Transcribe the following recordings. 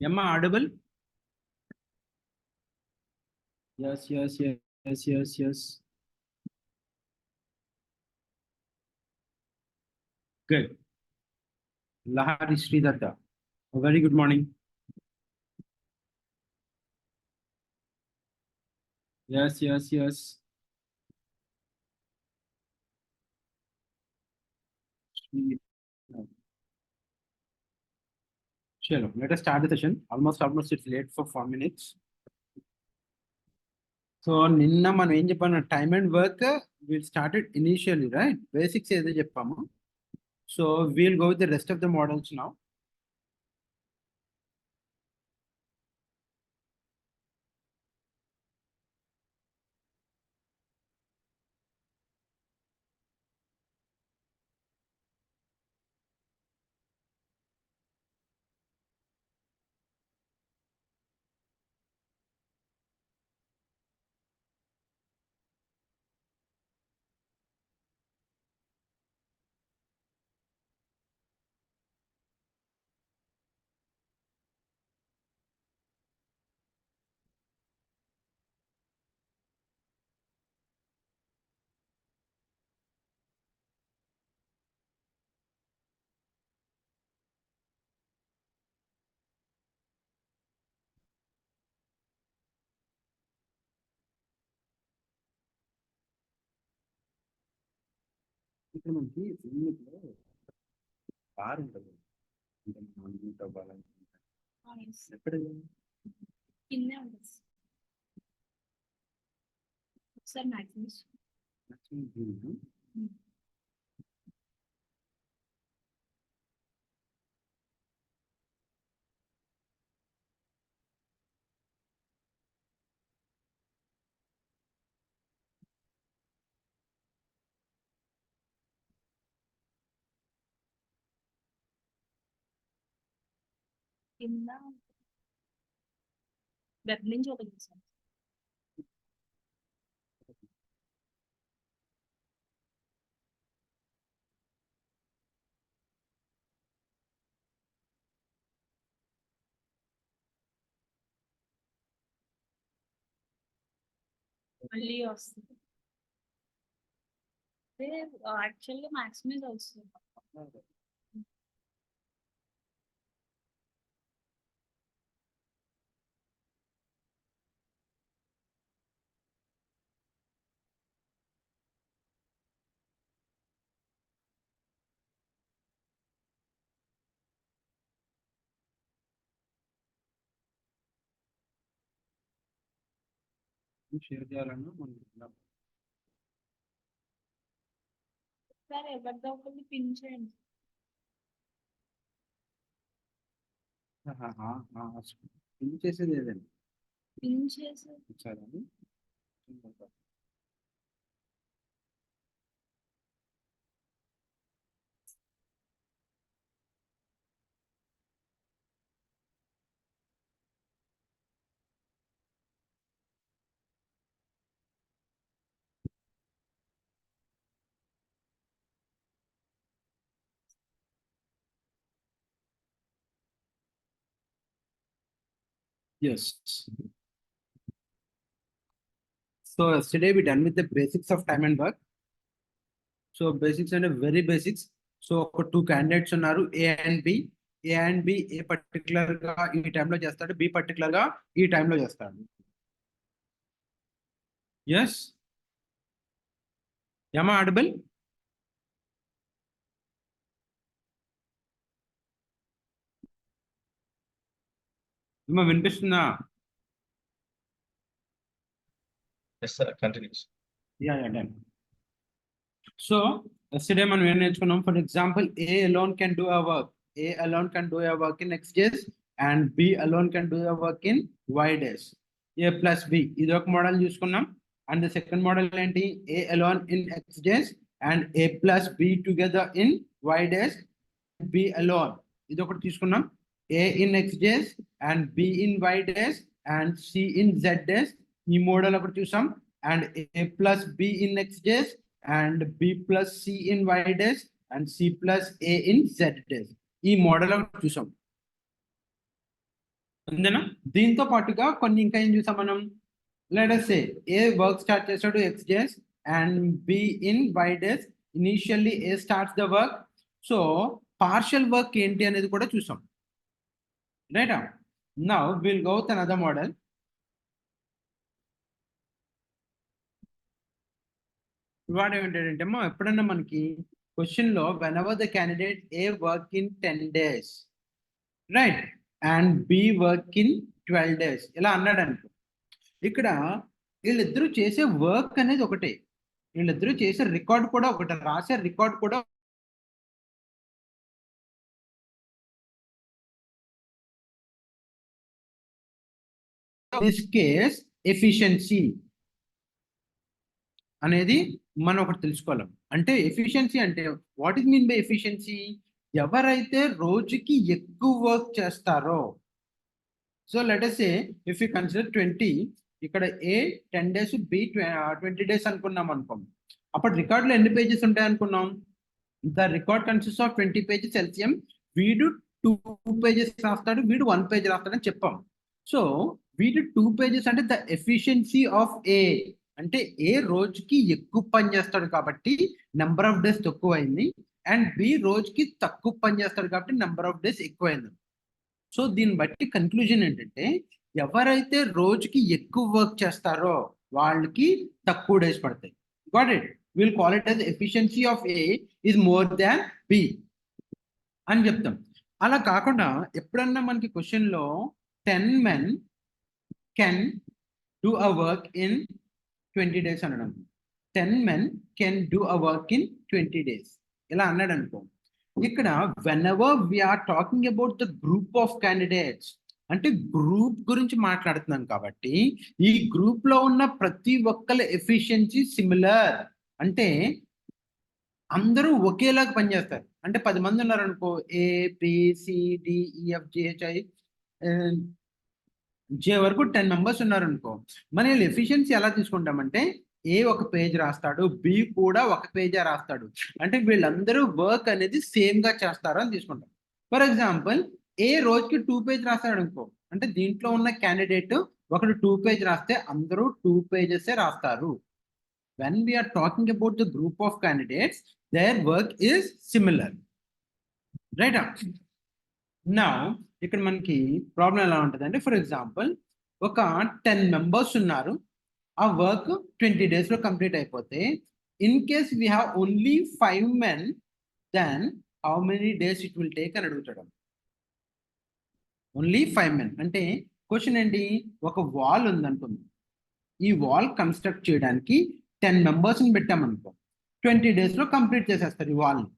Am I audible? Yes, yes, yes, yes, yes, yes. Good. Lahari Sridatta. A very good morning. Yes, yes, yes. Sri- Chalo, let us start the session. Almost it's late for 4 minutes. So నిన్న మనం ఏం చెప్పాను time and work will started initially right basics ఏదో చెప్పాము so we'll go with the rest of the models now ఇక్కడ మనకి లో bar ఉంటుంది అంటే మనం మీట్ అవ్వాలనుకుంటే ఎక్కడ కిందే ఉంటుంది ఒకసారి మ్యాక్సిమస్ కింద వెబ్ నుంచి ఓపెన్ చేశాను మళ్ళీ వస్తుంది యాక్చువల్గా మ్యాక్సిమైజ్ వస్తుంది షేర్ చేయాలన్నా మనం ఒకసారి ఎవరిదో ఒకటి పిన్ చేయండి పిన్ చేసేది ఏదండి పిన్ చేసి ఇచ్చారని Yes. So yesterday we done with the basics of time and work. So basics and very basics. So two candidates ఉన్నారు A and B. A and B A particular గా ఈ టైంలో చేస్తాడు B పర్టికులర్ గా ఈ టైంలో చేస్తాడు. Yes. Am I audible? వినిపిస్తుందా? Yes, sir. Continues. Yeah, done. So yesterday మనం ఏం నేర్చుకున్నాం for example A alone can do a work. A alone can do a work in X days and B alone can do a work in Y days. A plus B ఇది ఒక model చూసుకున్నాం and the second model ఏంటి A alone in X days and A plus B together in Y days B alone ఇది ఒకటి తీసుకున్నాం A in X days and B in Y days and C in Z days ఈ model ఒకటి చూసాం and A plus B in X days and B plus C in Y days and C plus A in Z days ఈ model చూసాం అంతేనా? దీంతో పాటుగా కొన్ని ఇంకా ఏం చూసాం మనం? Let us say A work start చేశాడు X days and B in Y days. Initially A starts the work. So partial work ఏంటి అనేది కూడా చూసాం, రైటా? Now will go with another model. వాడు ఏమంటాడంటే ఎప్పుడన్నా మనకి క్వశ్చన్ లో whenever the candidate A work in 10 days, right, and B work in 12 days ఇలా అన్నాడు అనుకో. ఇక్కడ వీళ్ళిద్దరూ చేసే వర్క్ అనేది ఒకటే, వీళ్ళిద్దరూ చేసే రికార్డ్ కూడా ఒకటే, రాసే రికార్డ్ కూడా. దిస్ కేస్ ఎఫిషియన్సీ అనేది మనం ఒకటి తెలుసుకోవాలి. అంటే ఎఫిషియన్సీ అంటే what is mean by efficiency? ఎవరైతే రోజుకి ఎక్కువ వర్క్ చేస్తారో. So let us say if you consider 20, ఇక్కడ ఏ 10 days, బి 20 days అనుకున్నాం అనుకోం. అప్పుడు రికార్డులో ఎన్ని పేజెస్ ఉంటాయి అనుకున్నాం? The record consist of 20 pages LCM. వీడు 2 pages రాస్తాడు, వీడు 1 page రాస్తాడని చెప్పాం. సో వీడు 2 pages అంటే ద ఎఫిషియన్సీ ఆఫ్ ఏ అంటే ఏ రోజుకి ఎక్కువ పని చేస్తాడు కాబట్టి నెంబర్ ఆఫ్ డేస్ తక్కువ అయింది, అండ్ బి రోజుకి తక్కువ పని చేస్తాడు కాబట్టి నెంబర్ ఆఫ్ డేస్ ఎక్కువైంది. సో దీన్ని బట్టి కన్క్లూజన్ ఏంటంటే ఎవరైతే రోజుకి ఎక్కువ వర్క్ చేస్తారో వాళ్ళకి తక్కువ డేస్ పడతాయి. Got it? Will call it as efficiency of A is more than B అని చెప్తాం. అలా కాకుండా ఎప్పుడన్నా మనకి క్వశ్చన్ లో 10 men can do a work in 20 days అనడం. 10 men can do a work in 20 days ఇలా అన్నాడు అనుకో. ఇక్కడ whenever we are talking about the group of candidates అంటే గ్రూప్ గురించి మాట్లాడుతున్నాం కాబట్టి ఈ గ్రూప్ లో ఉన్న ప్రతి ఒక్కరి ఎఫిషియన్సీ సిమిలర్. అంటే అందరూ ఒకేలాగా పనిచేస్తారు. అంటే 10 మంది ఉన్నారు అనుకో, ఏ బి సి డి ఈ ఎఫ్ జి హెచ్ ఐ జే వరకు 10 members ఉన్నారు అనుకో. మన ఎఫిషియన్సీ ఎలా తీసుకుంటామంటే ఏ ఒక పేజ్ రాస్తాడు, బి కూడా ఒక పేజే రాస్తాడు, అంటే వీళ్ళందరూ వర్క్ అనేది సేమ్ గా చేస్తారు అని తీసుకుంటాం. ఫర్ ఎగ్జాంపుల్ ఏ రోజుకి 2 pages రాస్తాడు అనుకో, అంటే దీంట్లో ఉన్న క్యాండిడేట్ ఒకడు 2 pages రాస్తే అందరూ 2 pages రాస్తారు. when we are talking about the group of candidates, their work is similar, right? Now ఇక్కడ మనకి ప్రాబ్లం ఎలా ఉంటుంది అంటే ఫర్ ఎగ్జాంపుల్ ఒక 10 members ఉన్నారు, ఆ వర్క్ 20 days లో కంప్లీట్ అయిపోతే in case we have only 5 men, then how many days it will take అని అడుగుతాడు. ఓన్లీ 5 men అంటే క్వశ్చన్ ఏంటి? ఒక వాల్ ఉందనుకుంది, ఈ వాల్ కన్స్ట్రక్ట్ చేయడానికి 10 members ని పెట్టామనుకో, 20 days లో కంప్లీట్ చేసేస్తారు ఈ వాల్ని.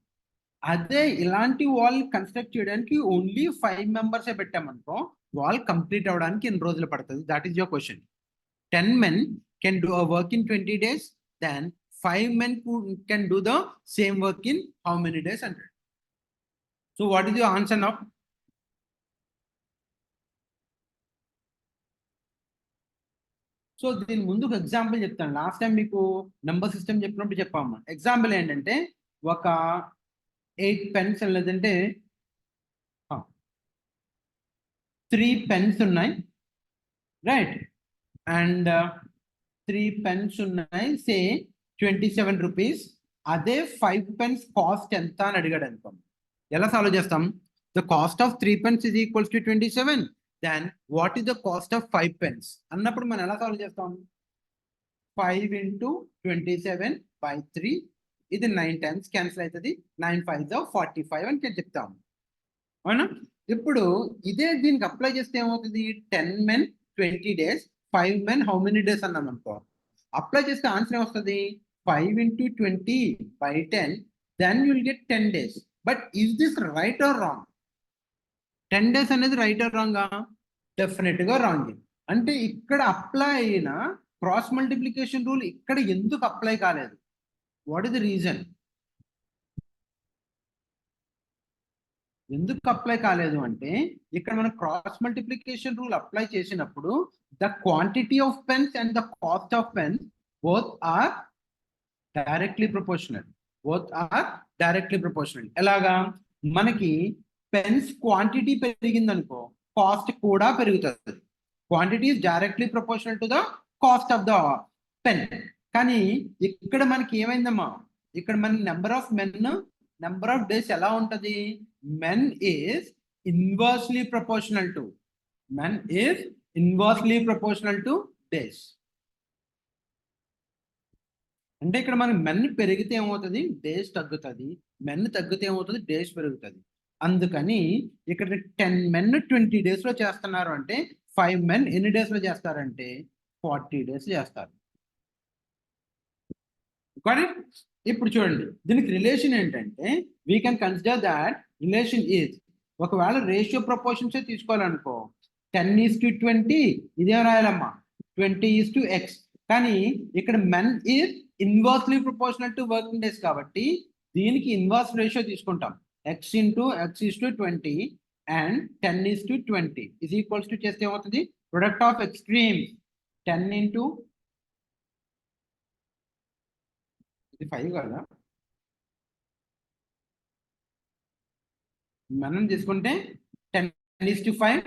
అదే ఇలాంటి వాల్ కన్స్ట్రక్ట్ చేయడానికి ఓన్లీ 5 members పెట్టామనుకో, వాల్ కంప్లీట్ అవడానికి ఎన్ని రోజులు పడుతుంది? That is your question. 10 men can do a work in 20 days, then 5 men can do the same work in how many days? 100. So what is your answer now? So దీని ముందు ఒక example చెప్తాను. Last time మీకు number system చెప్పినప్పుడు చెప్పాము. Example ఏంటంటే ఒక 8 pens లేదంటే 3 pens ఉన్నాయి, రైట్, అండ్ 3 pens ఉన్నాయి, సే 27 rupees. అదే 5 pens కాస్ట్ ఎంత అని అడిగాడు అనుకోండి. ఎలా సాల్వ్ చేస్తాం? The cost of 3 pens is equals to 27, then what is the cost of 5 pens అన్నప్పుడు మనం ఎలా సాల్వ్ చేస్తాం? 5 into 27 by 3, ఇది 9 times క్యాన్సిల్ అవుతుంది, 9 5s 45 అని చెప్తాం, అవునా? ఇప్పుడు ఇదే దీనికి అప్లై చేస్తే ఏమవుతుంది? 10 men 20 days, 5 men how many days అన్నాం అనుకో. అప్లై చేస్తే ఆన్సర్ ఏమొస్తుంది? 5 into 20 by 10, then you will get 10 days. But is this right are wrong? 10 days అనేది రైట్ ఆర్ రాంగా? డెఫినెట్ గా రాంగ్. అంటే ఇక్కడ అప్లై అయిన క్రాస్ మల్టిప్లికేషన్ రూల్ ఇక్కడ ఎందుకు అప్లై కాలేదు? What is the reason? ఎందుకు అప్లై కాలేదు అంటే ఇక్కడ మనం క్రాస్ మల్టిప్లికేషన్ రూల్ అప్లై చేసినప్పుడు the quantity of pens and the cost of pens both are directly proportional. ఎలాగా? మనకి పెన్స్ క్వాంటిటీ పెరిగింది అనుకో, కాస్ట్ కూడా పెరుగుతుంది. Quantity is directly proportional to the cost of the pen. కానీ ఇక్కడ మనకి ఏమైందమ్మా, ఇక్కడ మన నెంబర్ ఆఫ్ డేస్ ఎలా ఉంటది? Men is inversely proportional two days. అంటే ఇక్కడ మనకి మెన్ పెరిగితే ఏమవుతుంది? డేస్ తగ్గుతుంది. మెన్ తగ్గితే ఏమవుతుంది? డేస్ పెరుగుతుంది. అందుకని ఇక్కడ 10 men 20 days లో చేస్తున్నారు అంటే 5 men ఎన్ని days లో చేస్తారంటే 40 days చేస్తారు. కానీ ఇప్పుడు చూడండి, దీనికి రిలేషన్ ఏంటంటే we can consider that relation is, ఒకవేళ రేషియో ప్రపోర్షన్స్ తీసుకోవాలనుకో 10:20, ఇదేం రాయాలమ్మా 20:x. కానీ ఇక్కడ men is inversely proportional to working days కాబట్టి దీనికి ఇన్వర్స్ రేషియో తీసుకుంటాం. x into x is to 20 and 10 is to 20 is equals to చేస్తే ఏమవుతుంది? ప్రొడక్ట్ ఆఫ్ ఎక్స్ట్రీమ్ 10 into ఇది 5 కదా, మనం తీసుకుంటే 10 is to 5,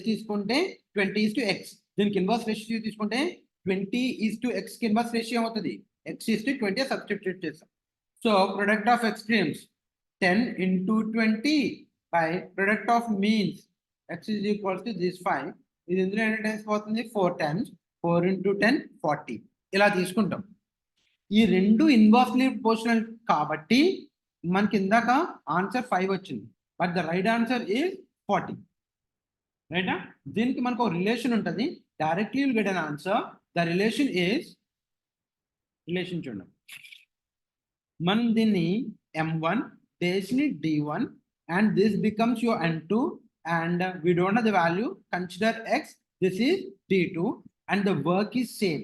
తీసుకుంటే 20 is to x. దీనికి ఇన్వర్స్ రేషియో తీసుకుంటే 20 is to x కి ఇన్వర్స్ రేషియో అవుతుంది. x is to 20 సబ్స్టిట్యూట్ చేస్తాం. So product of extremes 10 into 20 by product of means x is equals to this 5. ఇది ఇందులో ఎన్ని టైమ్స్ పోతుంది? 4 times. 4 into 10 40 ఇలా తీసుకుంటాం. ఈ రెండు ఇన్వర్స్లీ ప్రపోర్షనల్ కాబట్టి మనకి ఇందాక ఆన్సర్ 5 వచ్చింది, but the right answer is 40. రైటా? దీనికి మనకు ఒక రిలేషన్ ఉంటుంది. Directly will get an answer. The relation is, relation చూడండి, మనం దీన్ని m1 days ni d1 and this becomes your n2 and we don't know the value, consider x, this is d2 and the work is same.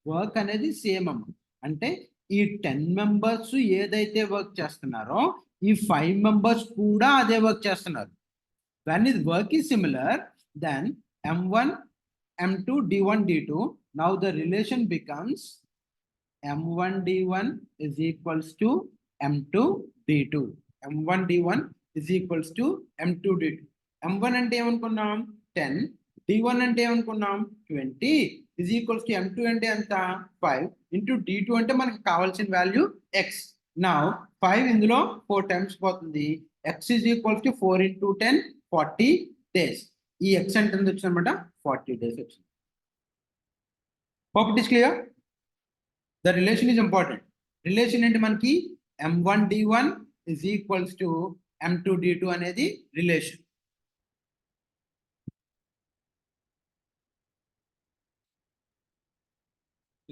Work అనేది same అమ్మ. అంటే ఈ 10 members ఏదైతే work చేస్తున్నారో ఈ 5 members కూడా అదే వర్క్ చేస్తున్నారు. when is work is similar, then m1 m2 d1 d2, now the relation becomes m1 d1 is equals to m2 d2. m1 d1 is equals to m2 d2. m1 అంటే ఏమనుకున్నాం 10, d1 అంటే ఏమనుకున్నాం 20 is equals to m2 అంటే ఎంత 5 into d2 అంటే మనకి కావాల్సిన value x. now 5 ఇందులో 4 times పోతుంది. x is equals to 4 into 10 40 days. ఈ x అంటే ఎంత వచ్చిందన్నమాట 40 days వచ్చింది. hope it is clear. the relation is important. Relation అంటే మనకి m1 d1 is equals to m2 d2 అనేది relation.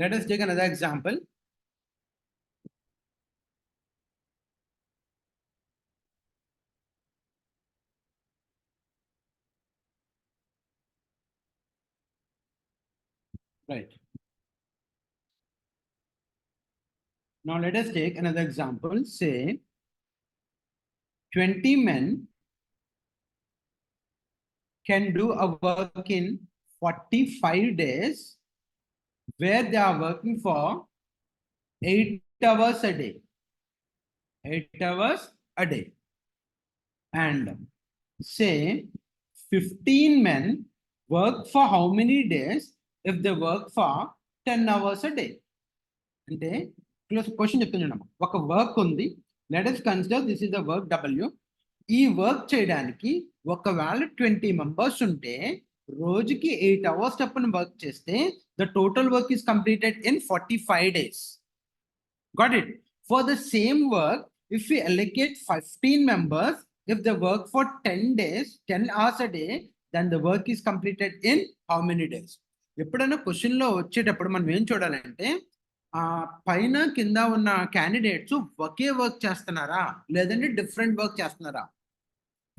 Let us take another example. Right. Now let us take another example. Say 20 men can do a work in 45 days where they are working for 8 hours a day. 8 hours a day. And say 15 men work for how many days if they work for 10 hours a day? అంటే question చెప్తున్నాను, ఒక work ఉంది. Let us consider this is the work W. ఈ work చేయడానికి ఒకవేళ 20 members ఉంటే రోజుకి 8 hours చొప్పున వర్క్ చేస్తే the total work is completed in 45 days. Got it? For the same work, if we allocate 15 members, if they work for 10 days, 10 hours a day, then the work is completed in how many days? ఎప్పుడైనా question లో వచ్చేటప్పుడు మనం ఏం చూడాలంటే పైన కింద ఉన్న candidates ఒకే work చేస్తున్నారా లేదంటే డిఫరెంట్ వర్క్ చేస్తున్నారా.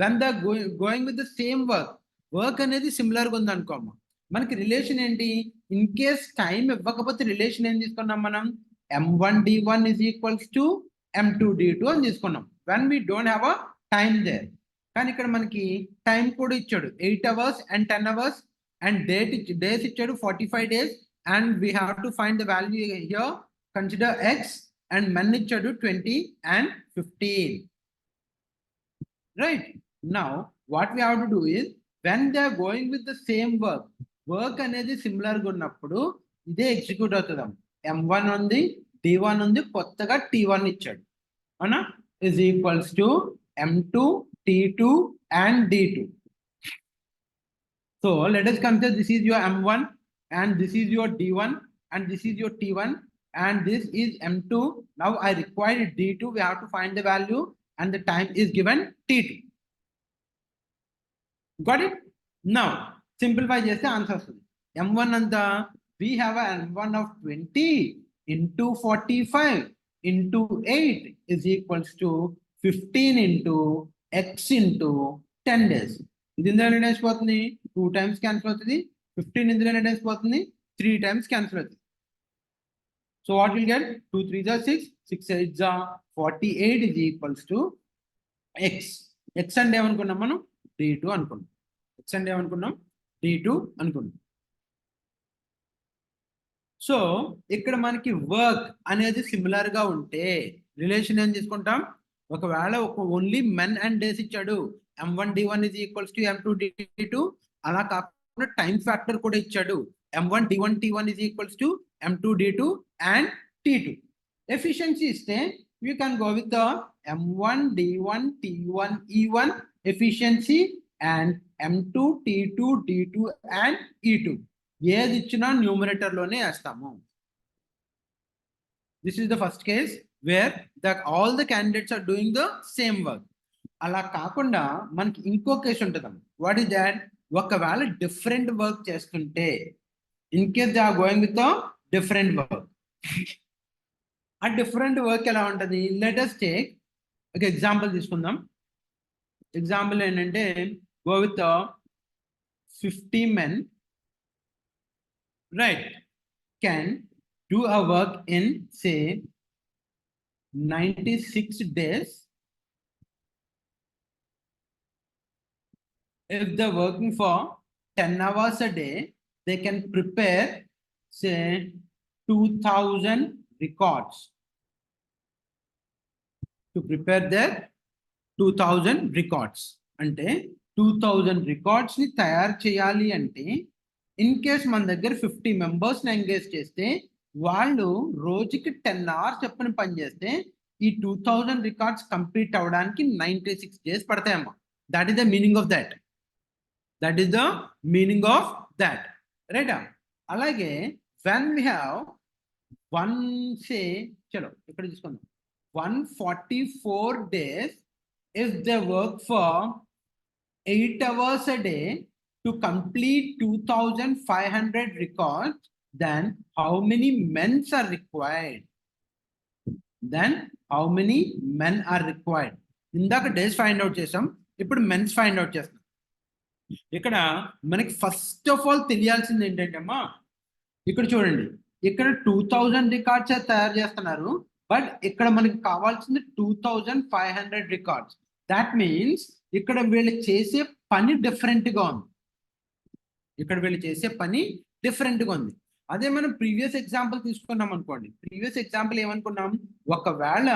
When the going with the same work అనేది సిమిలర్ గా ఉంది అనుకోమ్మా, మనకి రిలేషన్ ఏంటి? ఇన్ కేస్ టైం ఇవ్వకపోతే రిలేషన్ ఏం తీసుకున్నాం మనం? m1 d1 is equals to m2 d2 అని తీసుకున్నాం when we don't have a time there. కానీ ఇక్కడ మనకి టైం కూడా ఇచ్చాడు 8 hours and 10 hours and days ఇచ్చాడు 45 days and we have to find the value here. Consider x and men ఇచ్చాడు 20 and 15. Right? Now what we have to do is when they are going with the same work అనేది similar గా ఉన్నప్పుడు ఇదే execute అవుతుంది. M1 ఉంది, D1 ఉంది, కొత్తగా T1 ఇచ్చాడు అవునా, is equals to M2, T2 and D2. So let us consider this is your M1 and this is your D1 and this is your T1 and this is M2. Now I require D2. We have to find the value and the time is given T2. Got it? Now simplify just the answer. M1 and the we have a M1 of 20 into 45 into 8 is equals to 15 into X into 10 days. ఇది ఇందులో days పోతుంది 2 times cancel అవుతుంది, 15 ఇందులో days పోతుంది 3 times cancel అవుతుంది. So what will get 2 3s are 6, 6 8s are 48 is equals to X. X అంటే ఏమనుకున్నాం మనం D2 అనుకున్నాం. X అంటే ఏమనుకున్నాం D2 అనుకున్నాం. సో ఇక్కడ మనకి వర్క్ అనేది సిమిలర్ గా ఉంటే రిలేషన్ ఏం తీసుకుంటాం, ఒకవేళ ఒక ఓన్లీ మెన్ అండ్ డేస్ ఇచ్చాడు M1 D1 is equals to M2 D2, అలా కాకుండా టైం ఫ్యాక్టర్ కూడా ఇచ్చాడు M1 D1 T1 is equals to M2 D2 and T2. Efficiency ఇస్తే you can go with the M1 D1 T1 E1 efficiency and M2 T2 D2 and E2. ఏది ఇచ్చినా numerator లోనే వేస్తాము. This is the first case where all the candidates are doing the same work. అలా కాకుండా మనకి ఇంకో case ఉంటుంది. What is that, ఒకవేళ డిఫరెంట్ వర్క్ చేస్తుంటే in case they are going with different work, ఆ డిఫరెంట్ వర్క్ ఎలా ఉంటుంది, లెట్ us టేక్ ఒక ఎగ్జాంపుల్ తీసుకుందాం. ఎగ్జాంపుల్ ఏంటంటే go with 50 men, right, can do a work in say 96 days. If they're working for 10 hours a day, they can prepare say 2000 records. To prepare their 2000 records అంటే 2000 records ని తయారు చేయాలి అంటే in case మన దగ్గర 50 members ని engage చేస్తే వాళ్ళు రోజుకి 10 hours చెప్పని పని చేస్తే ఈ 2000 records కంప్లీట్ అవడానికి 96 days పడతాయమ్మా. That is the meaning of that. That is the meaning of that, right? అలాగే when we have one say చలో ఇక్కడ తీసుకుందాం 144 days, if they work for 8 hours a day to complete 2500 records, then how many men are required? ఇందాక days find out చేసాం, ఇప్పుడు men's find out చేస్తాం. ఇక్కడ మనకి ఫస్ట్ ఆఫ్ ఆల్ తెలియాల్సింది ఏంటంటే అమ్మా, ఇక్కడ చూడండి, ఇక్కడ 2000 రికార్డ్స్ తయారు చేస్తున్నారు, బట్ ఇక్కడ మనకి కావాల్సింది 2500 రికార్డ్స్. దాట్ మీన్స్ ఇక్కడ వీళ్ళు చేసే పని డిఫరెంట్ గా ఉంది. అదే మనం ప్రీవియస్ ఎగ్జాంపుల్ తీసుకున్నాం అనుకోండి. ప్రీవియస్ ఎగ్జాంపుల్ ఏమనుకున్నాం, ఒకవేళ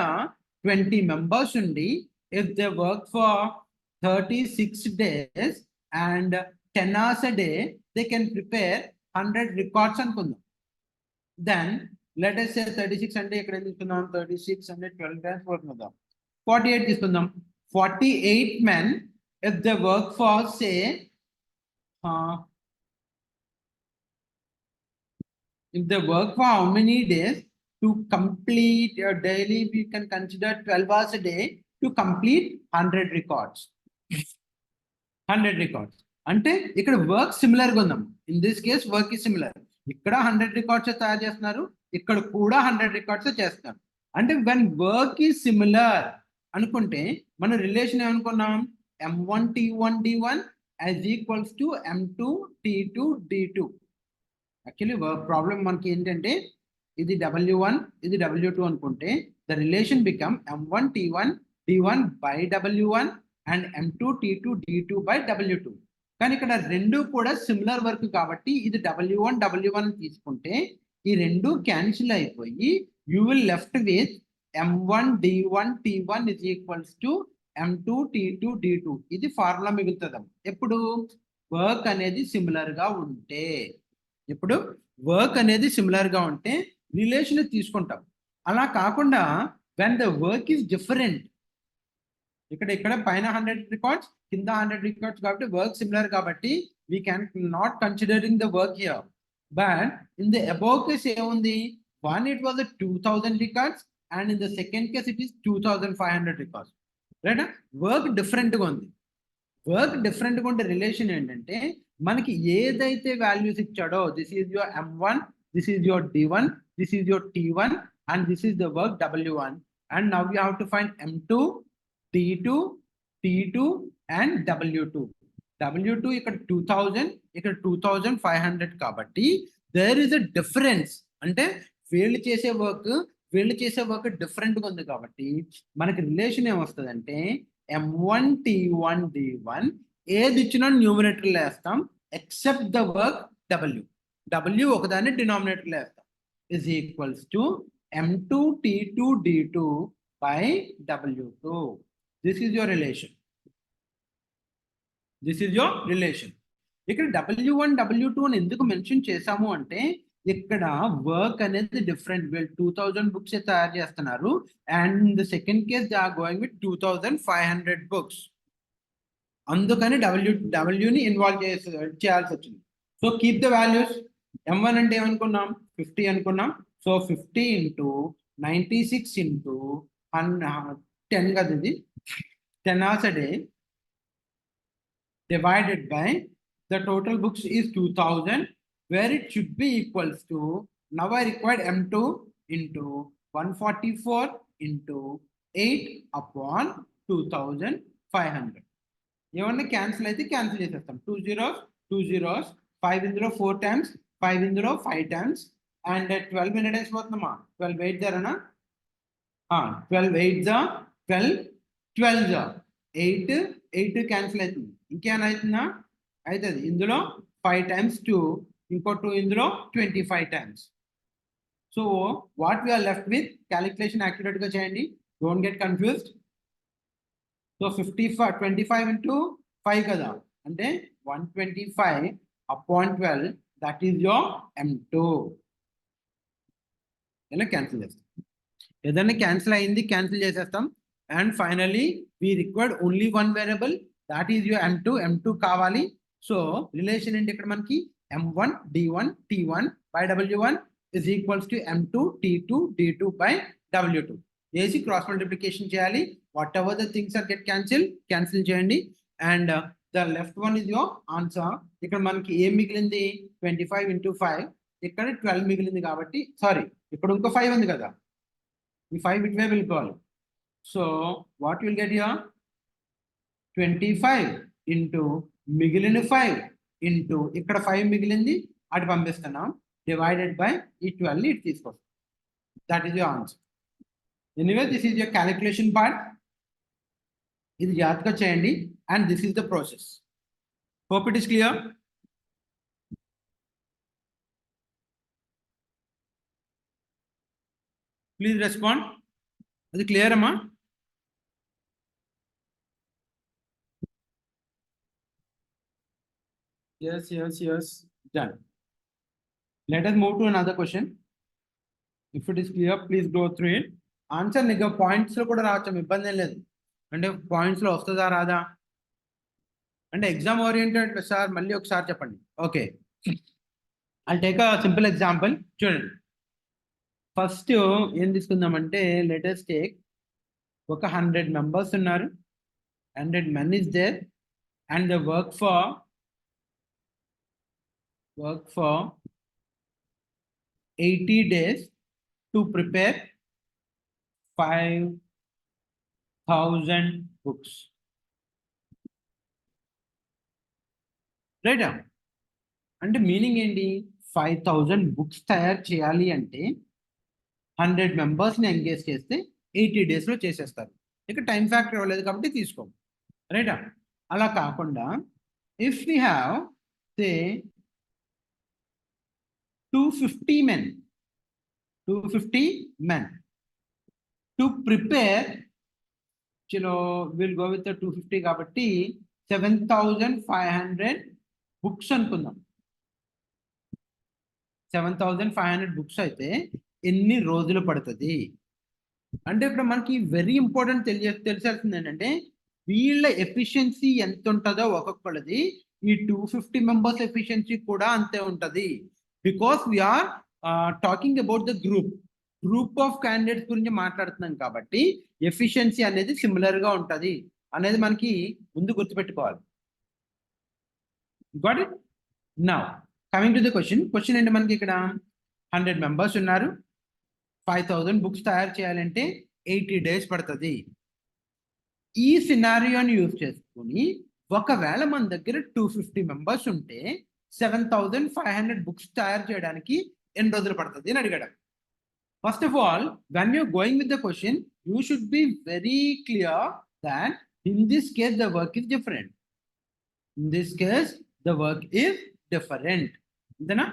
20 members ఉండి if they work for 36 days and 10 hours a day, they can prepare 100 records అనుకుందాం. Then let us say 36 అంటే ఇక్కడ తీసుకుందాం, 36 అంటే 12 times పోతుందాం, 48 తీసుకుందాం. 48 men if they work for say if they work for how many days to complete daily, we can consider 12 hours a day to complete 100 records. 100 records అంటే ఇక్కడ work similar గా ఉందాం. In this case work is similar. ఇక్కడ 100 records తయారు చేస్తున్నారు, ఇక్కడ కూడా 100 records చేస్తున్నారు. అంటే వెన్ వర్క్ ఈజ్ సిమిలర్ అనుకుంటే మన రిలేషన్ ఏమనుకున్నాం, M1 T1 D1 as equals to M2 T2 D2. Actually work problem మనకి ఏంటంటే ఇది W1 ఇది W2 అనుకుంటే the relation become M1 T1 D1 by W1 and M2 T2 D2 by W2. కానీ ఇక్కడ రెండు కూడా సిమిలర్ వర్క్ కాబట్టి ఇది W1 W1 తీసుకుంటే ఈ రెండు క్యాన్సిల్ అయిపోయి you will left with M1 D1 T1 is equals to M2 T2 D2 ఇది ఫార్ములా మిగులుతుంది ఎప్పుడు వర్క్ అనేది సిమిలర్ గా ఉంటే ఇప్పుడు వర్క్ అనేది సిమిలర్ గా ఉంటే రిలేషన్ తీసుకుంటాం అలా కాకుండా when the work is different ఇక్కడ పైన 100 రికార్డ్స్ కింద 100 రికార్డ్స్ కాబట్టి వర్క్ సిమిలర్ కాబట్టి we can not considering the work here but in the above case ఏముంది one it was 2000 records and in the second case it is 2500 records right work డిఫరెంట్గా ఉంది work డిఫరెంట్గా ఉండే relation ఏంటంటే మనకి ఏదైతే వాల్యూస్ ఇచ్చాడో this is your M1 this is your D1 this is your T1 and this is the work W1 and now you have to find M2 T2 T2 and W2 W2 ఇక్కడ 2000 ఇక్కడ 2500 కాబట్టి there is a difference అంటే వీళ్ళు చేసే work డిఫరెంట్గా ఉంది కాబట్టి మనకి రిలేషన్ ఏమొస్తుందంటే M1 T1 D1 ఏది ఇచ్చినా న్యూమరేటర్లో వేస్తాం ఎక్సెప్ట్ ద వర్క్ W ఒకదాన్ని డినామినేటర్లో వేస్తాం is equals to M2 T2 D2 by W2. This is your relation. ఇక్కడ W1 W2 అని ఎందుకు మెన్షన్ చేసాము అంటే ఇక్కడ వర్క్ అనేది డిఫరెంట్ వీళ్ళు 2000 బుక్స్ తయారు చేస్తున్నారు and the second case they are going with 2500 books అందుకని డబ్ల్యూని ఇన్వాల్వ్ చేయాల్సి వచ్చింది so keep the values M1 అంటే ఏమనుకున్నాం 50 అనుకున్నాం సో 50 ఇంటూ 96 ఇంటూ 10 కదా ఇది 10 hours a day divided by the total books is 2000 where it should be equals to now I required M2 into 144 into 8 upon 2500 ఏమన్నా cancel అయితే cancel చేసేస్తాం 2 zeros 5 ఇందులో 4 times 5 ఇందులో 5 times and 12 minutes పోతుందమ్మా 12 8 జరనా 12 8 జా 12 జా 8 cancel అవుతుంది ఇంకేమైనా అవుతుందా అవుతుంది ఇందులో 5 times 2 ఇంకో 2 ఇందులో 25 times so what we are left with calculation యాక్యురేట్గా చేయండి don't get confused so 25 into 5 కదా అంటే 125 upon 12 that is your M2 ఇలా క్యాన్సిల్ చేస్తాం ఏదైనా క్యాన్సిల్ అయింది క్యాన్సిల్ చేసేస్తాం and finally we required only one variable that is your M2 కావాలి సో రిలేషన్ ఏంటి ఇక్కడ మనకి M1 D1 T1 by W1 is equals to M2 T2 D2 by W2 చేసి క్రాస్ మల్టిప్లికేషన్ చేయాలి whatever the things are get cancel చేయండి and the left one is your answer ఇక్కడ మనకి ఏం మిగిలింది 25 into 5 ఇక్కడ 12 మిగిలింది కాబట్టి సారీ ఇక్కడ ఇంకో 5 ఉంది కదా ఈ 5 ఇటువే వెళ్ళిపోవాలి so what will get here 25 into మిగిలిన 5 into ఇక్కడ 5 మిగిలింది అటు పంపిస్తున్నాం డివైడెడ్ బై ఈ 12 ఇటు తీసుకొస్తాం that is your answer anyway this is your calculation part ఇది జాగ్రత్తగా చేయండి and this is the process hope it is clear please respond అది క్లియర్ అమ్మా yes done let us move to another question if it is clear please go through it answer నీకు points లో కూడా రావచ్చు ఇబ్బంది ఏం లేదు అంటే పాయింట్స్ లో వస్తుందా రాదా అంటే ఎగ్జామ్ ఓరియంటెడ్ సార్ మళ్ళీ ఒకసారి చెప్పండి okay I take a simple example చూడండి ఫస్ట్ ఏం తీసుకుందామంటే లెటెస్ట్ టేక్ ఒక 100 members ఉన్నారు 100 men is there and they work for 80 days to prepare 5,000 books. Right? అంటే మీనింగ్ ఏంటి 5,000 బుక్స్ తయారు చేయాలి అంటే 100 మెంబర్స్ని ఎంగేజ్ చేస్తే 80 డేస్లో చేసేస్తారు ఇక టైం ఫ్యాక్టర్ ఇవ్వలేదు కాబట్టి తీసుకో రైటా అలా కాకుండా if we have say 250 men to prepare చలో విల్ గో విత్ 250 కాబట్టి 7,500 బుక్స్ అనుకుందాం. 7,500 బుక్స్ అయితే ఎన్ని రోజులు పడుతుంది అంటే ఇప్పుడు మనకి వెరీ ఇంపార్టెంట్ తెలిసాల్సింది ఏంటంటే వీళ్ళ ఎఫిషియన్సీ ఎంత ఉంటుందో ఒక్కొక్కళ్ళది ఈ 250 మెంబర్స్ ఎఫిషియన్సీ కూడా అంతే ఉంటుంది. Because we are talking about the group of candidates గురించి మాట్లాడుతున్నాం కాబట్టి ఎఫిషియన్సీ అనేది సిమిలర్ గా ఉంటుంది అనేది మనకి ముందు గుర్తుపెట్టుకోవాలి. Got it? Now coming to the question ఏంటి మనకి ఇక్కడ 100 మెంబర్స్ ఉన్నారు, 5,000 బుక్స్ తయారు చేయాలంటే 80 days పడుతుంది. ఈ సినారియోని యూజ్ చేసుకుని ఒకవేళ మన దగ్గర 250 మెంబర్స్ ఉంటే 7,500 బుక్స్ తయారు చేయడానికి ఎన్ని రోజులు పడుతుంది అని అడిగాడు. First of all when you going with the question you should be very clear that in this case the work is different. In this case the work is different. అంతేనా?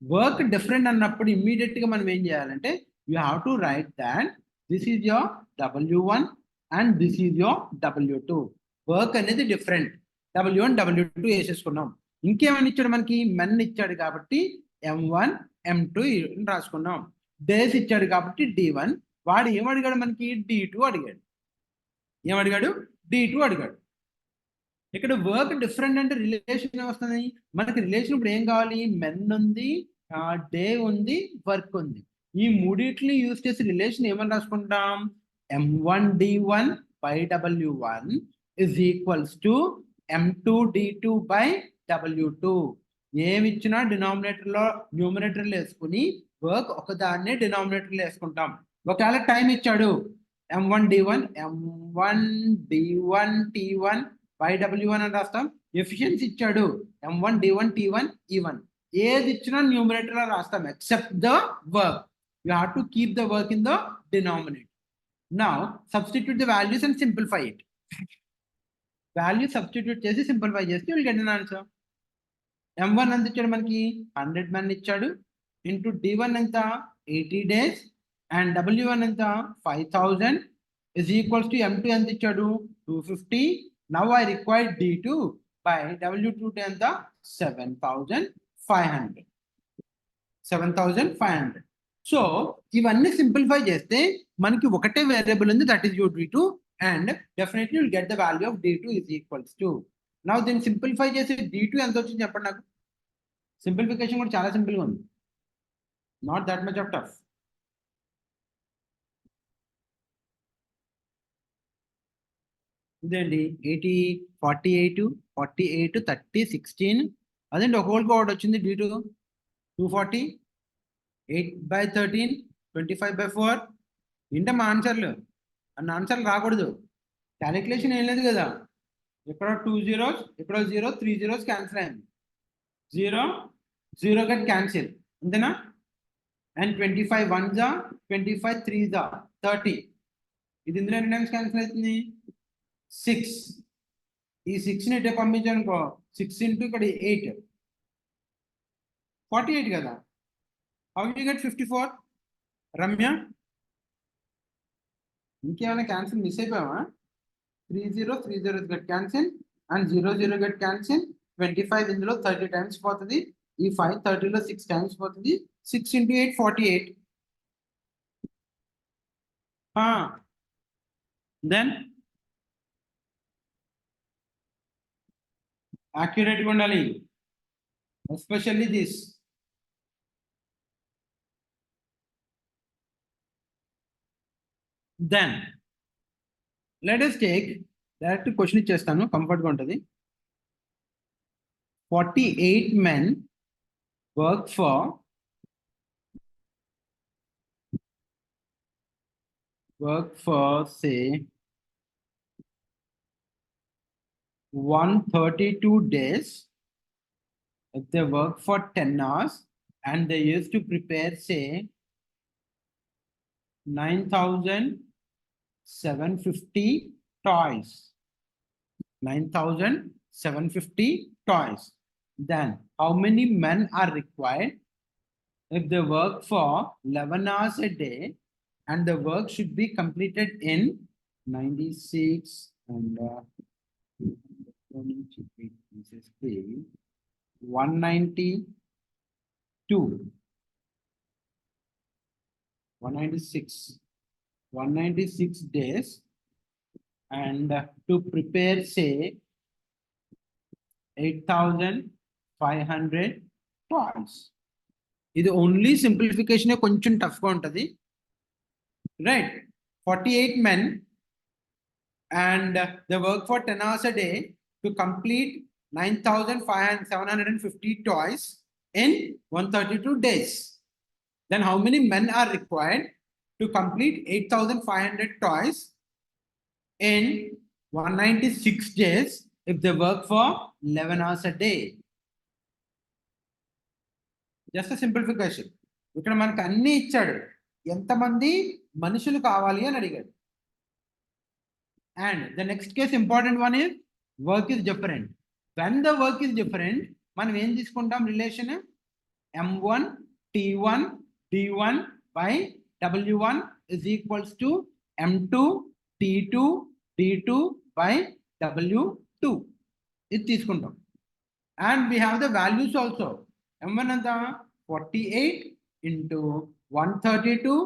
Work different అన్నప్పుడు immediate గా మనం ఏం చేయాలంటే you have to right that this is your W1 and this is your W2. Work అనేది different. W1 W2 వేసేసుకున్నాం. ఇంకేమని ఇచ్చాడు మనకి? మెన్ ఇచ్చాడు కాబట్టి M1 M2 రాసుకున్నాం. డేస్ ఇచ్చాడు కాబట్టి D1. వాడు ఏమడిగాడు మనకి? D2 అడిగాడు. ఏమడిగాడు? D2 అడిగాడు. ఇక్కడ వర్క్ డిఫరెంట్ అంటే రిలేషన్ వస్తుంది మనకి. రిలేషన్ ఇప్పుడు ఏం కావాలి? మెన్ ఉంది, డే ఉంది, వర్క్ ఉంది. ఈ మూడిట్ని యూజ్ చేసి రిలేషన్ ఏమని రాసుకుంటాం? M1D1 by W1 is equals to M2D2 by W2. ఏమి ఇచ్చినా డినామినేటర్లో న్యూమినేటర్లో వేసుకుని వర్క్ ఒకదాన్నే డినామినేటర్లో వేసుకుంటాం. ఒకవేళ టైం ఇచ్చాడు M1D1 T1 by W1 అని రాస్తాం. ఎఫిషియన్సీ ఇచ్చాడు M1D1 T1 E1. ఏది ఇచ్చినా న్యూమినేటర్లో రాస్తాం except the work. You have to keep the work in the denominator. Now substitute the values and simplify it. Value substitute చేసి simplify చేస్తే you will get an answer. M1 ఎంత ఇచ్చాడు మనకి? 100 men ఇచ్చాడు. Into D1 ఎంత? 80 days. And W1 ఎంత? 5,000 is equals to M2 ఎంత ఇచ్చాడు? 250. Now I require D2 by W2 ఎంత? 7,500. 7,500. సో ఇవన్నీ సింప్లిఫై చేస్తే మనకి ఒకటే వేరియబుల్ ఉంది, that is your D2, and definitely will get the value of D2 is equals to. Now దీన్ని సింప్లిఫై చేసి D2 ఎంత వచ్చింది చెప్పండి నాకు. సింప్లిఫికేషన్ కూడా చాలా సింపుల్గా ఉంది, not that much of tough. ఇదేంటి 80 48 48 30 16 అదేంటి ఒక హోల్ ఒకటి వచ్చింది D2 240 8/13 25/4. ఏంటమ్మా ఆన్సర్లు? అన్న ఆన్సర్లు రాకూడదు. క్యాలిక్యులేషన్ ఏం లేదు కదా. ఇక్కడ 2 zeros, ఇక్కడ 0, 3 zeros క్యాన్సిల్ అయింది. 0 0 గట్ క్యాన్సిల్, అంతేనా? And 25 1s 25 3s 30. ఇది ఇందులో ఎన్ని టైమ్స్ క్యాన్సిల్ అవుతుంది? 6. ఈ 6ని ఇటే పంపించానుకో 6 ఇంటూ ఇక్కడ 8 48 కదా. How did you get 54? Ramya ఇంకేమైనా క్యాన్సిల్ మిస్ అయిపోయావా? 3 0 3 0 get cancel and 0 0 get cancel. 25 ఇందులో 30 టైమ్స్ పోతుంది. ఈ 5 30లో 6 టైమ్స్ పోతుంది. 6 ఇంటూ 8 48. దెన్ యాక్యురేట్గా ఉండాలి, especially this. Then let us take direct question ఇచ్చేస్తాను, కంఫర్ట్గా ఉంటుంది. 48 men work for say 132 days. If they work for 10 hours and they used to prepare say 9,750 toys. 9,750 toys. Then how many men are required if they work for 11 hours a day and the work should be completed in 96 and 192 196 days, and to prepare say 8,500 toys. ఇది only simplification కొంచెం tough గా ఉంటది, right? 48 men and they work for 10 hours a day to complete 9,750 toys in 132 days. Then how many men are required to complete 8,500 toys in 196 days if they work for 11 hours a day? Just a simplification. ఇక్కడ మనకు అన్ని ఇచ్చాడు, ఎంతమంది మనుషులు కావాలి అని అడిగాడు. And the next case important one is work is different. When the work is different, మనం ఏం తీసుకుంటాం relation? M1 T1 D1 by W1 is equals to M2 T2 D2 by W2. ఇది తీసుకుంటాం. And we have the values also. M1 అంతా 48 into 132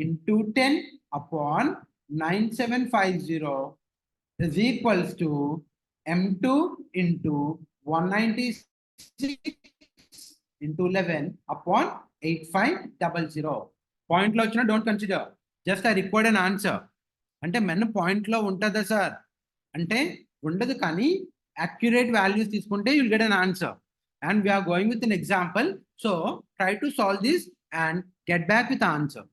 into 10 upon 9750 is equals to M2 into 196 into 11 upon 8500. Point లో వచ్చిన don't consider, just I record an answer. అంటే men point లో ఉంటుందా sir అంటే ఉండదు, కానీ accurate values తీసుకుంటే you'll get an answer. And we are going with an example, so try to solve this and get back with the answer.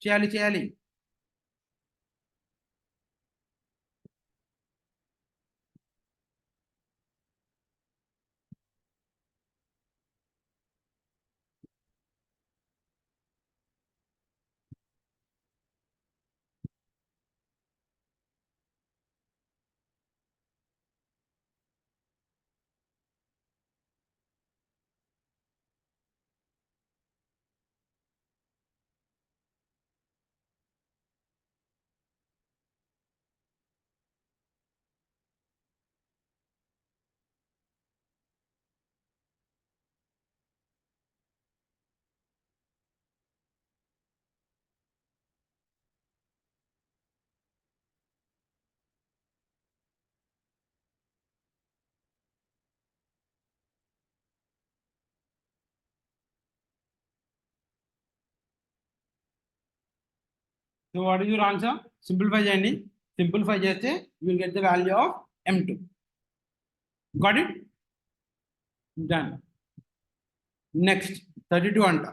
చేయాలి. So what is your answer? Simplify చేయండి. Simplify చేస్తే you will get the value of M2. Got it? Done. Next 32 అంట.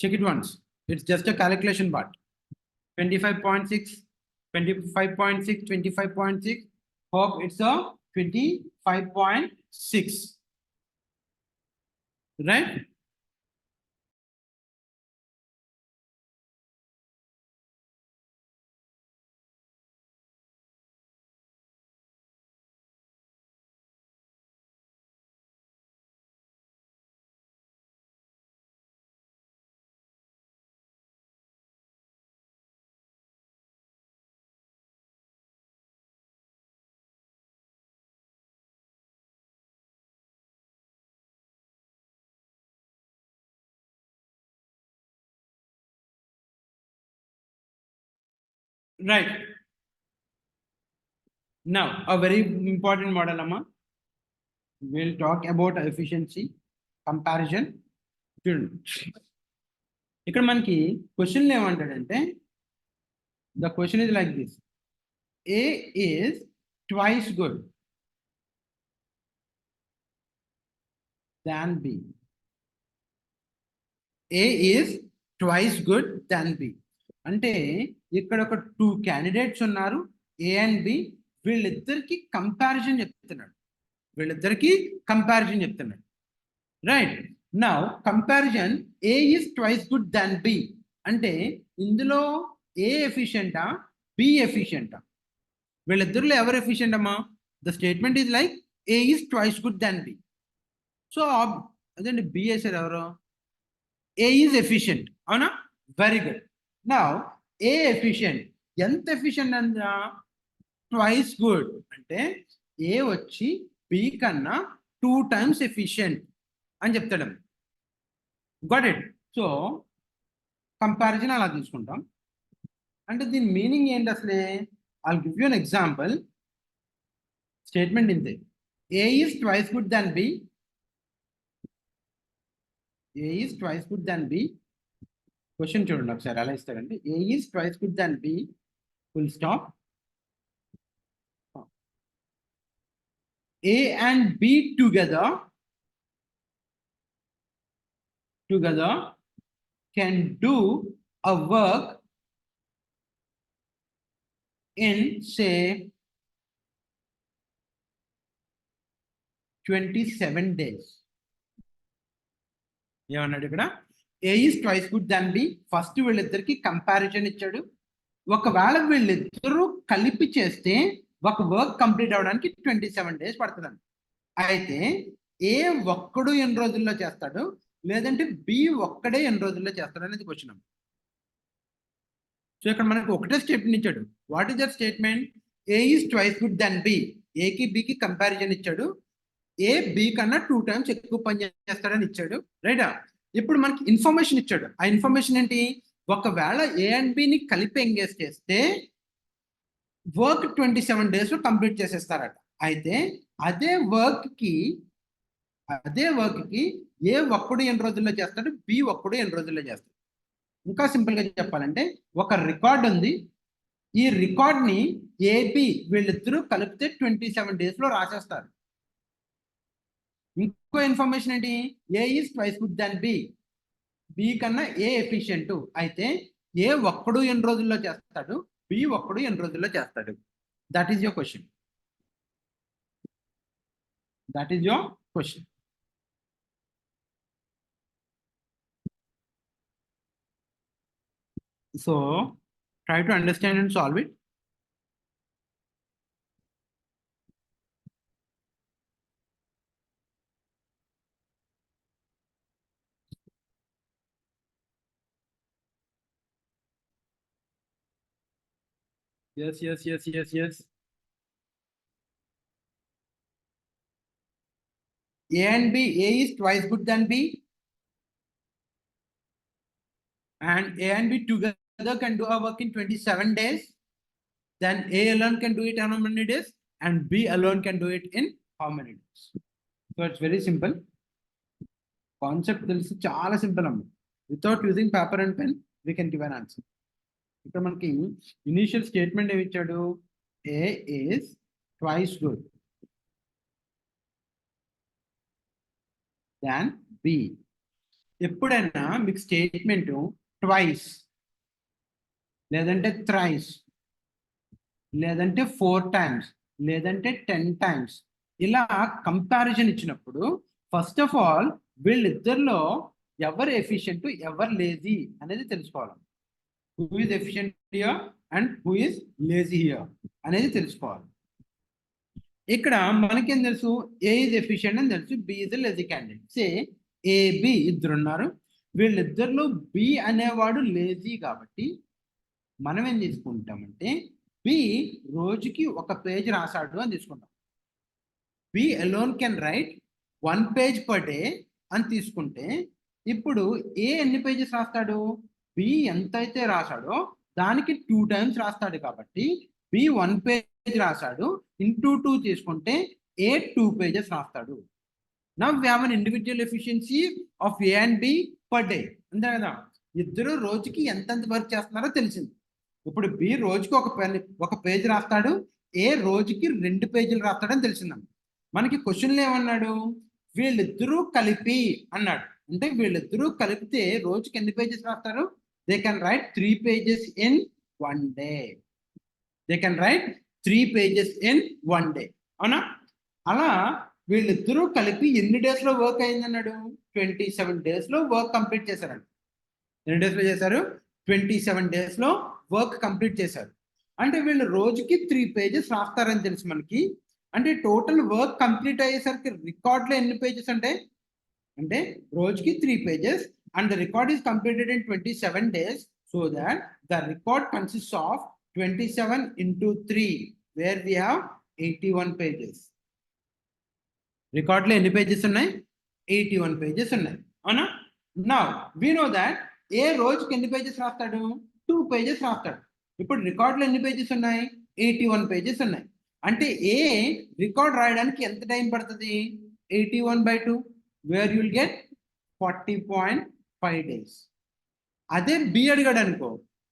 Check it once. It's just a calculation part. 25.6, 25.6, 25.6. Hope it's a 25.6. Right? Right. Now, a very important model, Amma. We'll talk about efficiency, comparison. ఇక్కడ మనకి question ఏమంటాడంటే, the question is like this: A is twice good than B. A is twice good than B. అంటే ఇక్కడ ఒక 2 candidates ఉన్నారు, A and B. వీళ్ళిద్దరికి comparison చెప్తున్నాడు. Right now comparison A is twice good than B అంటే ఇందులో A ఎఫిషియంటా B ఎఫిషియంటా? వీళ్ళిద్దరిలో ఎవరు ఎఫిషియంట్ అమ్మా? The statement is like A is twice good than B. So అదండి B వేసారు ఎవరు? A is efficient, అవునా? Very good. Now A efficient ఎంత ఎఫిషియెంట్ అంట ట్వైస్ గుడ్ అంటే ఏ వచ్చి బి కన్నా 2 times ఎఫిషియెంట్ అని చెప్తాడు. Got it. సో కంపారిజన్ అలా తీసుకుంటాం. అంటే దీని మీనింగ్ ఏంటి అసలే? I'll give you an example. Statement ఇంతే, A is twice good than B. A is twice good than B. Question చూడండి ఒకసారి ఎలా ఇస్తాడంటే, A is twice good than B full stop. A and B together can do a work in say 27 days. ఏమన్నాడు ఇక్కడ? A is twice good than B. First వీళ్ళిద్దరికి comparison ఇచ్చాడు. ఒకవేళ వీళ్ళిద్దరూ కలిపి చేస్తే ఒక వర్క్ కంప్లీట్ అవడానికి 27 days పడుతుందండి. అయితే ఏ ఒక్కడు ఎన్ని రోజుల్లో చేస్తాడు, లేదంటే బి ఒక్కడే ఎన్ని రోజుల్లో చేస్తాడు అనేది క్వశ్చన్. సో ఇక్కడ మనకు ఒకటే స్టేట్మెంట్ ఇచ్చాడు. What is that statement? A is twice good than B. ఏకి బికి కంపారిజన్ ఇచ్చాడు. ఏ బి కన్నా 2 times ఎక్కువ పని చేస్తాడని ఇచ్చాడు, రైటా? ఇప్పుడు మనకి ఇన్ఫర్మేషన్ ఇచ్చాడు. ఆ ఇన్ఫర్మేషన్ ఏంటి? ఒకవేళ ఏ అండ్ బిని కలిపి ఎంగేజ్ చేస్తే వర్క్ 27 days లో కంప్లీట్ చేసేస్తారట. అయితే అదే వర్క్ కి ఏ ఒక్కడు ఎన్ని రోజుల్లో చేస్తాడు, బి ఒక్కడు ఎన్ని రోజుల్లో చేస్తాడు. ఇంకా సింపుల్ గా చెప్పాలంటే, ఒక రికార్డ్ ఉంది. ఈ రికార్డ్ ని ఏబి వీళ్ళిద్దరూ కలిపితే 27 days లో రాసేస్తారు. ఇంకో ఇన్ఫర్మేషన్ ఏంటి? A is twice good than B. B కన్నా ఏ ఎఫిషియెంట్. అయితే ఏ ఒక్కడు ఎన్ని రోజుల్లో చేస్తాడు, బి ఒక్కడు ఎన్ని రోజుల్లో చేస్తాడు. That is your question. That is your question. So try to understand and solve it. Yes. A and B, A is twice good than B. And A and B together can do our work in 27 days. Then A alone can do it in how many days? And B alone can do it in how many days? So it's very simple. Concept is చాలా simple. Without using paper and pen, we can give an answer. ఇక్కడ మనకి initial statement ఏమి ఇచ్చాడు? A is twice good than B. ఎప్పుడైనా మీకు statement twice లేదంటే thrice లేదంటే 4 times లేదంటే 10 times ఇలా కంపారిజన్ ఇచ్చినప్పుడు ఫస్ట్ ఆఫ్ ఆల్ వీళ్ళిద్దరిలో ఎవరు ఎఫిషియెంట్ ఎవరు లేజీ అనేది తెలుసుకోవాలి. Who is efficient here and who is lazy here అనేది తెలుసుకోవాలి. ఇక్కడ మనకేం తెలుసు? ఏ ఈజ్ ఎఫిషియెంట్ అని తెలుసు, B is lazy candidate. Say A B ఇద్దరు ఉన్నారు. వీళ్ళిద్దరిలో బి అనేవాడు లేజీ కాబట్టి మనం ఏం తీసుకుంటామంటే బి రోజుకి 1 page రాశాడు అని తీసుకుంటాం. B alone can write 1 page per day అని తీసుకుంటే ఇప్పుడు ఏ ఎన్ని పేజెస్ రాస్తాడు? బి ఎంతైతే రాశాడో దానికి 2 times రాస్తాడు కాబట్టి బి 1 page రాశాడు. ఇంటూ 2 తీసుకుంటే ఏ 2 pages రాస్తాడు. Now we have an individual efficiency of A and B per day. అంతే కదా? ఇద్దరు రోజుకి ఎంతెంత వర్క్ చేస్తున్నారో తెలిసింది. ఇప్పుడు బి రోజుకి ఒక పేజ్ రాస్తాడు, ఏ రోజుకి 2 pages రాస్తాడని తెలిసిందండి. మనకి క్వశ్చన్లో ఏమన్నాడు? వీళ్ళిద్దరూ కలిపి అన్నాడు. అంటే వీళ్ళిద్దరూ కలిపితే రోజుకి ఎన్ని పేజెస్ రాస్తారు? They can write 3 pages in 1 day. They can write 3 pages in 1 day. అవునా? అలా వీళ్ళిద్దరూ కలిపి ఎన్ని డేస్ లో వర్క్ అయిందన్నాడు? 27 days లో వర్క్ కంప్లీట్ చేశారండి. ఎన్ని డేస్ లో చేశారు? 27 days లో వర్క్ కంప్లీట్ చేశారు. అంటే వీళ్ళు రోజుకి 3 pages రాస్తారని తెలుసు మనకి. అంటే టోటల్ వర్క్ కంప్లీట్ అయ్యేసరికి రికార్డ్ లో ఎన్ని పేజెస్ అంటే రోజుకి 3 pages and the record is completed in 27 days. So that the record consists of 27 into 3, where we have 81 pages. Record లో ఎన్ని పేజెస్ ఉన్నాయి? 81 pages ఉన్నాయి, అవునా? Now we know that ఏ రోజుకి ఎన్ని పేజెస్ రాస్తాడు? 2 pages రాస్తాడు. ఇప్పుడు రికార్డ్ లో ఎన్ని పేజెస్ ఉన్నాయి? 81 pages ఉన్నాయి. అంటే ఏ రికార్డ్ రాయడానికి ఎంత టైం పడుతుంది? 81/2, వేర్ యుల్ గెట్ 40.5 days. అదే బి అడిగాడు అనుకో,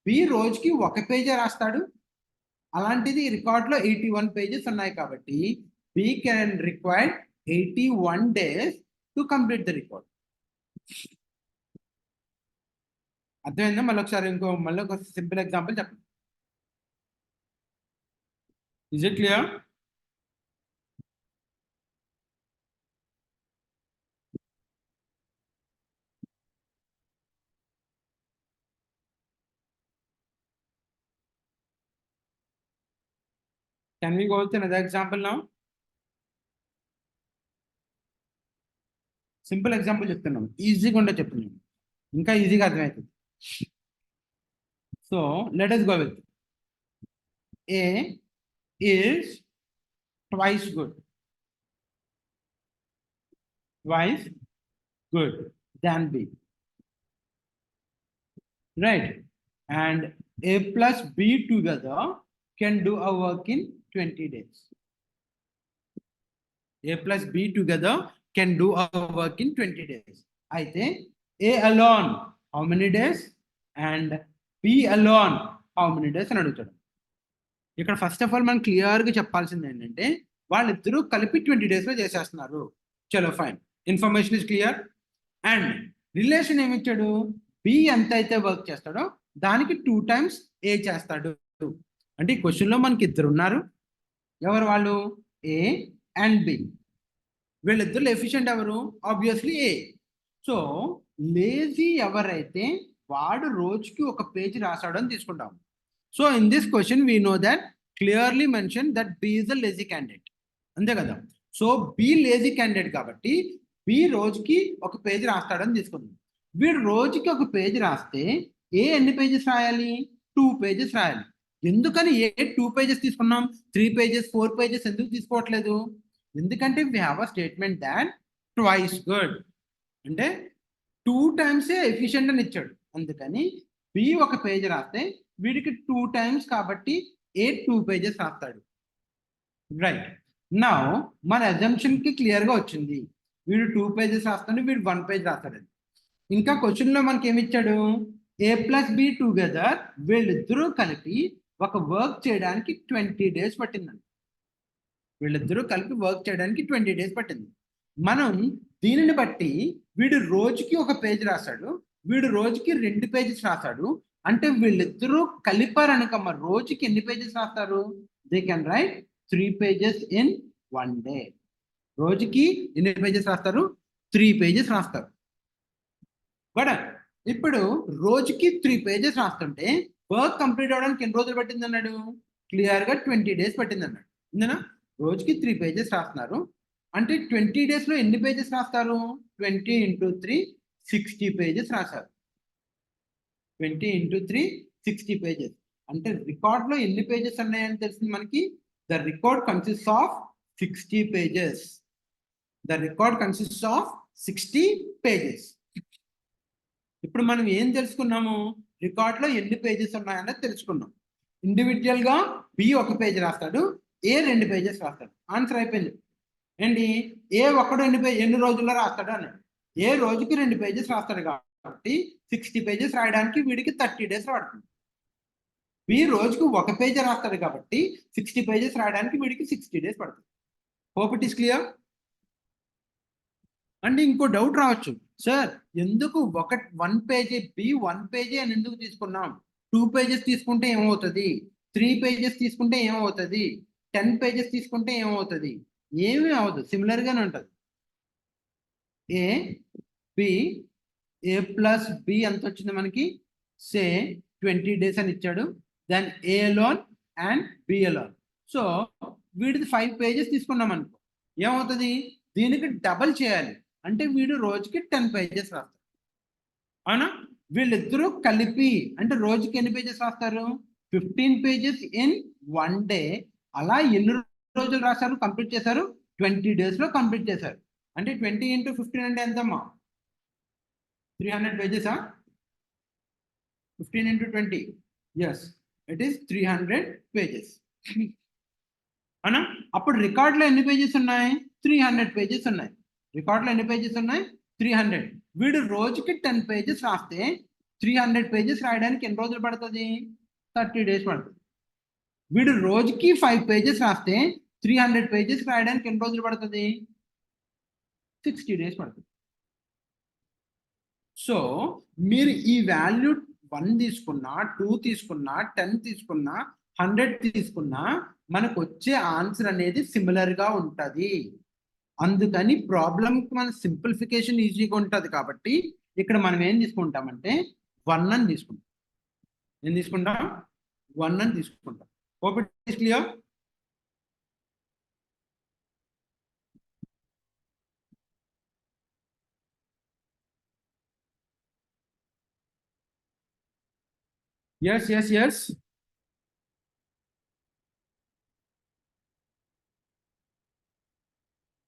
బి రోజుకి 1 పేజే రాస్తాడు. అలాంటిది రికార్డ్ లో 81 pages ఉన్నాయి కాబట్టి B can require 81 days to complete the record. అర్థమైందా? మళ్ళీ ఒక సింపుల్ ఎగ్జాంపుల్ చెప్పండి. Is it clear? Can we go with another example now? Simple example చెప్తున్నాం, ఈజీగా ఉండే చెప్తున్నాం, ఇంకా ఈజీగా అర్థమవుతుంది. So let us go with A is twice good than B, right? And A plus B together can do a work in 20 days. A plus B together can do a work in 20 days. అయితే A alone how many days and B alone how many days అని అడుగుతాడు. ఇక్కడ first of all మనం క్లియర్గా చెప్పాల్సింది ఏంటంటే వాళ్ళిద్దరూ కలిపి 20 days లో చేసేస్తున్నారు. చలో fine, information is clear. And relation ఏమిచ్చాడు? బి ఎంత అయితే వర్క్ చేస్తాడో దానికి 2 times ఏ చేస్తాడు. అంటే ఈ క్వశ్చన్లో మనకి ఇద్దరు ఉన్నారు. ఎవరు వాళ్ళు? A and B. వీళ్ళిద్దరు ఎఫిషియెంట్ ఎవరు? Obviously A. సో లేజీ ఎవరైతే వాడు రోజుకి 1 పేజ్ రాసాడు అని తీసుకుంటాం. So in this question we know that clearly mention that B is a lazy candidate, అంతే కదా? సో బి లేజీ క్యాండిడేట్ కాబట్టి బి రోజుకి 1 పేజ్ రాస్తాడని తీసుకుందాం. వీడు రోజుకి 1 పేజ్ రాస్తే ఏ ఎన్ని పేజెస్ రాయాలి? 2 pages రాయాలి. ఎందుకని ఏ 2 pages తీసుకున్నాం? 3 pages 4 pages ఎందుకు తీసుకోవట్లేదు? ఎందుకంటే we have a statement that twice good, అంటే 2 times ఎఫిషియెంట్ అని ఇచ్చాడు. అందుకని బి 1 పేజ్ రాస్తే వీడికి 2 times కాబట్టి ఏ 2 pages రాస్తాడు. రైట్, నౌ మన అజంప్షన్ కి క్లియర్ గా వచ్చింది. వీడు 2 pages రాస్తాడు, వీడు 1 page రాస్తాడు. ఇంకా క్వశ్చన్ లో మనకి ఏమి ఇచ్చాడు? ఏ ప్లస్ బి టుగెదర్ వీళ్ళిద్దరూ కలిపి ఒక వర్క్ చేయడానికి 20 days పట్టిందండి. వీళ్ళిద్దరూ కలిపి వర్క్ చేయడానికి 20 days పట్టింది. మనం దీనిని బట్టి వీడు రోజుకి 1 పేజ్ రాశాడు, వీడు రోజుకి 2 pages రాశాడు. అంటే వీళ్ళిద్దరూ కలిపారనుకమ్మ రోజుకి ఎన్ని పేజెస్ రాస్తారు? They can write 3 pages in 1 day. రోజుకి ఎన్ని పేజెస్ రాస్తారు? 3 pages రాస్తారు. బట్ ఇప్పుడు రోజుకి 3 pages రాస్తుంటే వర్క్ కంప్లీట్ అవడానికి ఎన్ని రోజులు పట్టింది అన్నాడు? క్లియర్గా 20 days పట్టింది అన్నాడు. ఇందునా రోజుకి 3 pages రాస్తున్నారు అంటే 20 days లో ఎన్ని పేజెస్ రాస్తారు? 20 into 3 60 pages రాశారు. 20 into 3 60 pages. అంటే రికార్డ్ లో ఎన్ని పేజెస్ ఉన్నాయని తెలిసింది మనకి. The record consist of 60 pages. The record consist of 60 pages. ఇప్పుడు మనం ఏం తెలుసుకున్నాము? రికార్డ్ లో ఎన్ని పేజెస్ ఉన్నాయన్నది తెలుసుకున్నాం. ఇండివిజువల్ గా బి 1 పేజ్ రాస్తాడు, ఏ 2 pages రాస్తాడు. ఆన్సర్ అయిపోయింది. ఏంటి? ఏ ఒక్కడు ఎన్ని రోజుల్లో రాస్తాడు అన్నాడు. ఏ రోజుకి 2 pages రాస్తాడు కాబట్టి 60 pages రాయడానికి వీడికి 30 days పడుతుంది. బి రోజుకు 1 page రాస్తాడు కాబట్టి 60 pages రాయడానికి వీడికి 60 days పడుతుంది. Hope it is clear. అంటే ఇంకో డౌట్ రావచ్చు, సార్ ఎందుకు 1 page బి 1 page అని ఎందుకు తీసుకున్నాం? 2 pages తీసుకుంటే ఏమవుతుంది? 3 pages తీసుకుంటే ఏమవుతుంది? 10 pages తీసుకుంటే ఏమవుతుంది? ఏమీ అవ్వదు, సిమిలర్ గానే ఉంటుంది. A B A plus B ఎంత వచ్చింది మనకి? సే 20 days అని ఇచ్చాడు. Then A alone and B alone. So వీడిది 5 pages తీసుకున్నాం అనుకో, ఏమవుతుంది? దీనికి డబల్ చేయాలి అంటే వీడు రోజుకి 10 pages రాస్తాడు, అవునా? వీళ్ళిద్దరూ కలిపి అంటే రోజుకి ఎన్ని పేజెస్ రాస్తారు 15 pages ఇన్ 1 day. అలా ఎన్ని రోజులు రాశారు కంప్లీట్ చేశారు 20 days లో కంప్లీట్ చేశారు. అంటే 20 into 15 అంటే ఎంతమ్మా 300 pages 15 into 20 yes it is 300 pages అనా అప్పుడు రికార్డులో ఎన్ని పేజెస్ ఉన్నాయి 300 pages ఉన్నాయి. రికార్డులో ఎన్ని పేజెస్ ఉన్నాయి 300. వీడు రోజుకి 10 pages రాస్తే 300 pages రాయడానికి ఎన్ని రోజులు పడుతుంది 30 days పడుతుంది. వీడు రోజుకి 5 pages రాస్తే 300 pages రాయడానికి ఎన్ని రోజులు పడుతుంది 60 days పడుతుంది. సో మీరు ఈ వాల్యూ 1 తీసుకున్నా 2 తీసుకున్నా 10 తీసుకున్నా 100 తీసుకున్నా మనకు వచ్చే ఆన్సర్ అనేది సిమిలర్ గా ఉంటది. అందుకని ప్రాబ్లం మన సింప్లిఫికేషన్ ఈజీగా ఉంటది కాబట్టి ఇక్కడ మనం ఏం తీసుకుంటామంటే 1 అని తీసుకుంటాం. ఏం తీసుకుంటాం 1 అని తీసుకుంటాం. Hope it is clear. Yes.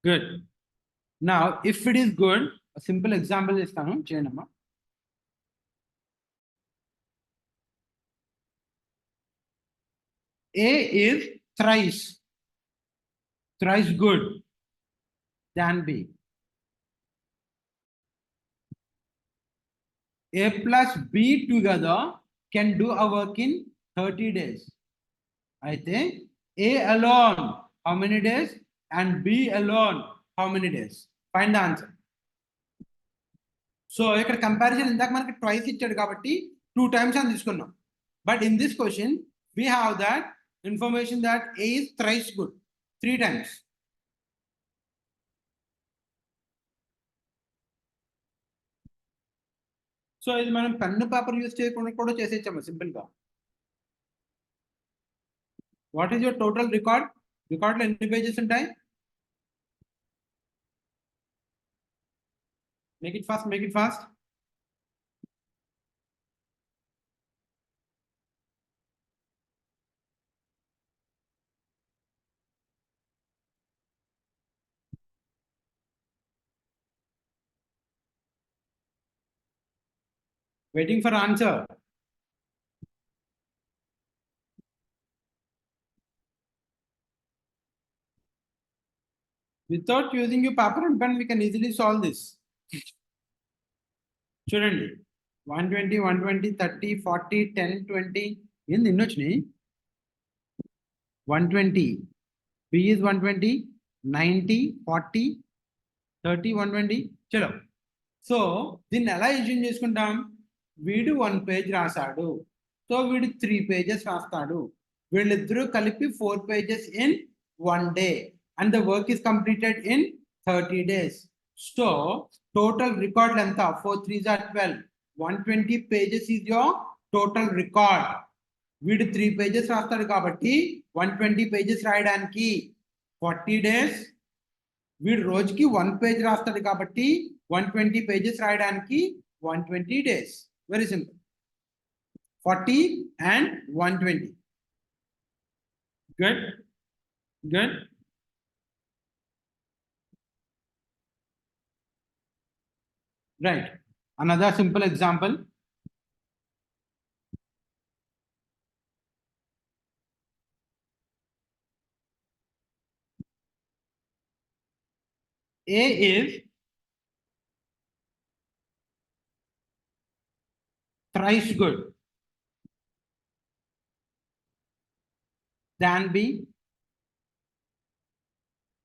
Good. Now, if it is good, a simple example is Chainama. A is thrice good than B. A plus B together can do a work in 30 days. అయితే A alone how many days and B alone how many days? Find the answer. So ఇక్కడ comparison ఇందాక మనకి twice ఇచ్చాడు కాబట్టి 2 times అని తీసుకున్నాం. But in this question we have that information that A is thrice good 3 times. So ఇది మనం pen paper use చేయకుండా కూడా చేసేచ్చాము సింపుల్ గా. What is your total record? Record లో ఎన్ని పేజెస్ ఉంటాయి? Make it fast. Waiting for answer. Without using your paper and pen, we can easily solve this. చూడండి 120, 120, 30, 40, 10, 20 ఏంది ఎన్ని వచ్చినాయి 120 B is 120 90 40 30 120 చలో. సో దీన్ని ఎలా యూజ్ చేసుకుంటాం? వీడు 1 page రాశాడు సో వీడు 3 pages రాస్తాడు. వీళ్ళిద్దరూ కలిపి 4 pages in 1 day and the work is completed in 30 days. So total record length 4 3s are 12. 120 pages is your total record. వీడు 3 pages రాస్తాడు కాబట్టి 120 pages రాయడానికి 40 days. వీడు రోజుకి 1 page రాస్తాడు కాబట్టి 120 pages రాయడానికి 120 days. Very simple. 40 and 120. Good. Right. Another simple example. A is thrice good than B,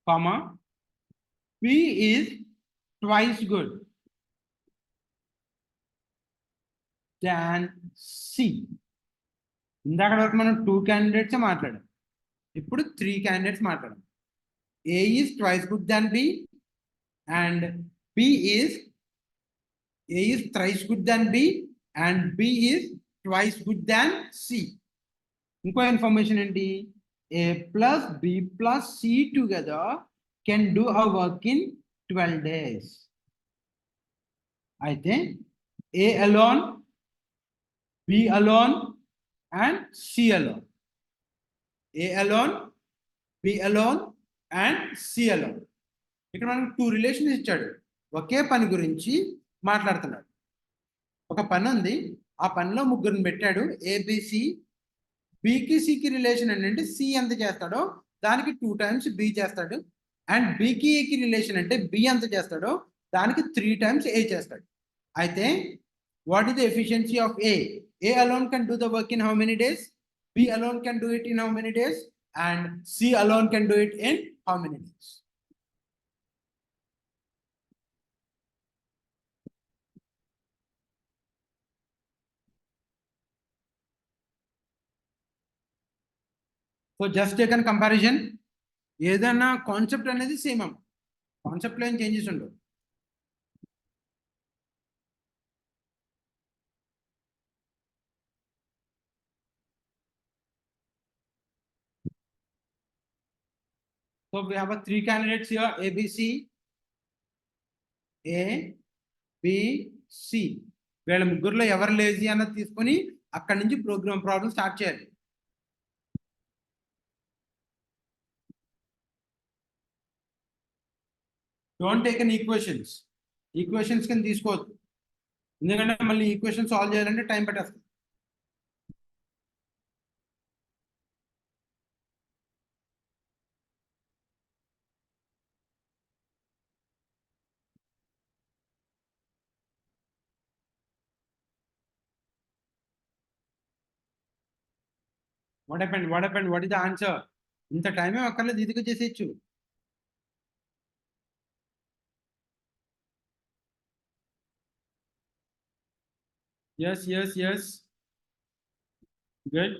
comma B is twice good than C. ఇందాక వరకు మనం 2 candidates మాట్లాడాం, ఇప్పుడు 3 candidates మాట్లాడాం. A is twice good than B and B is thrice good than B and B is twice good than C. ఇంకో information ఏంటి? A plus B plus C together can do a work in 12 days. అయితే A alone B alone and C alone. A alone, B alone and C alone. ఇక్కడ మనకు 2 relations ఇచ్చాడు. ఒకే పని గురించి మాట్లాడుతున్నాడు. ఒక పని ఉంది, ఆ పనిలో ముగ్గురిని పెట్టాడు, ఏబిసి. బికి సికి రిలేషన్ ఏంటంటే సి ఎంత చేస్తాడో దానికి 2 times బి చేస్తాడు, అండ్ బికి ఏకి రిలేషన్ అంటే బి ఎంత చేస్తాడో దానికి 3 times ఏ చేస్తాడు. అయితే what is the efficiency of A? A alone can do the work in how many days? B alone can do it in how many days? And C alone can do it in how many days? So just taken comparison. ఏదైనా concept అనేది same అమ్మ, కాన్సెప్ట్లో ఏం changes ఉండవు. So we have 3 candidates here, A, B, C. A, B, C. వీళ్ళ ముగ్గురులో ఎవరు lazy అన్నది తీసుకొని అక్కడి నుంచి ప్రాబ్లం స్టార్ట్ చేయాలి. Don't take an equations. Equations కింద తీసుకోవద్దు, ఎందుకంటే మళ్ళీ ఈక్వేషన్ సాల్వ్ చేయాలంటే టైం పట్టేస్తుంది. What happened? What happened? What is the answer? ఇంత టైం ఏం అక్కర్లేదు, ఇదిగా చేసేయచ్చు. Yes, yes, yes. Good.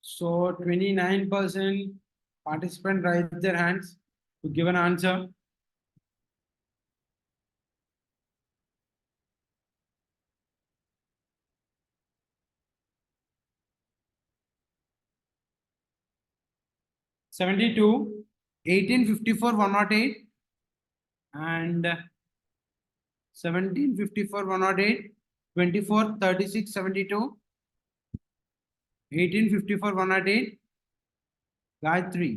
So 29% participant raise their hands to give an answer. (72), 1854, 108, and 1754, 108, 24, 36, 72, 1854, 108, Gayatri,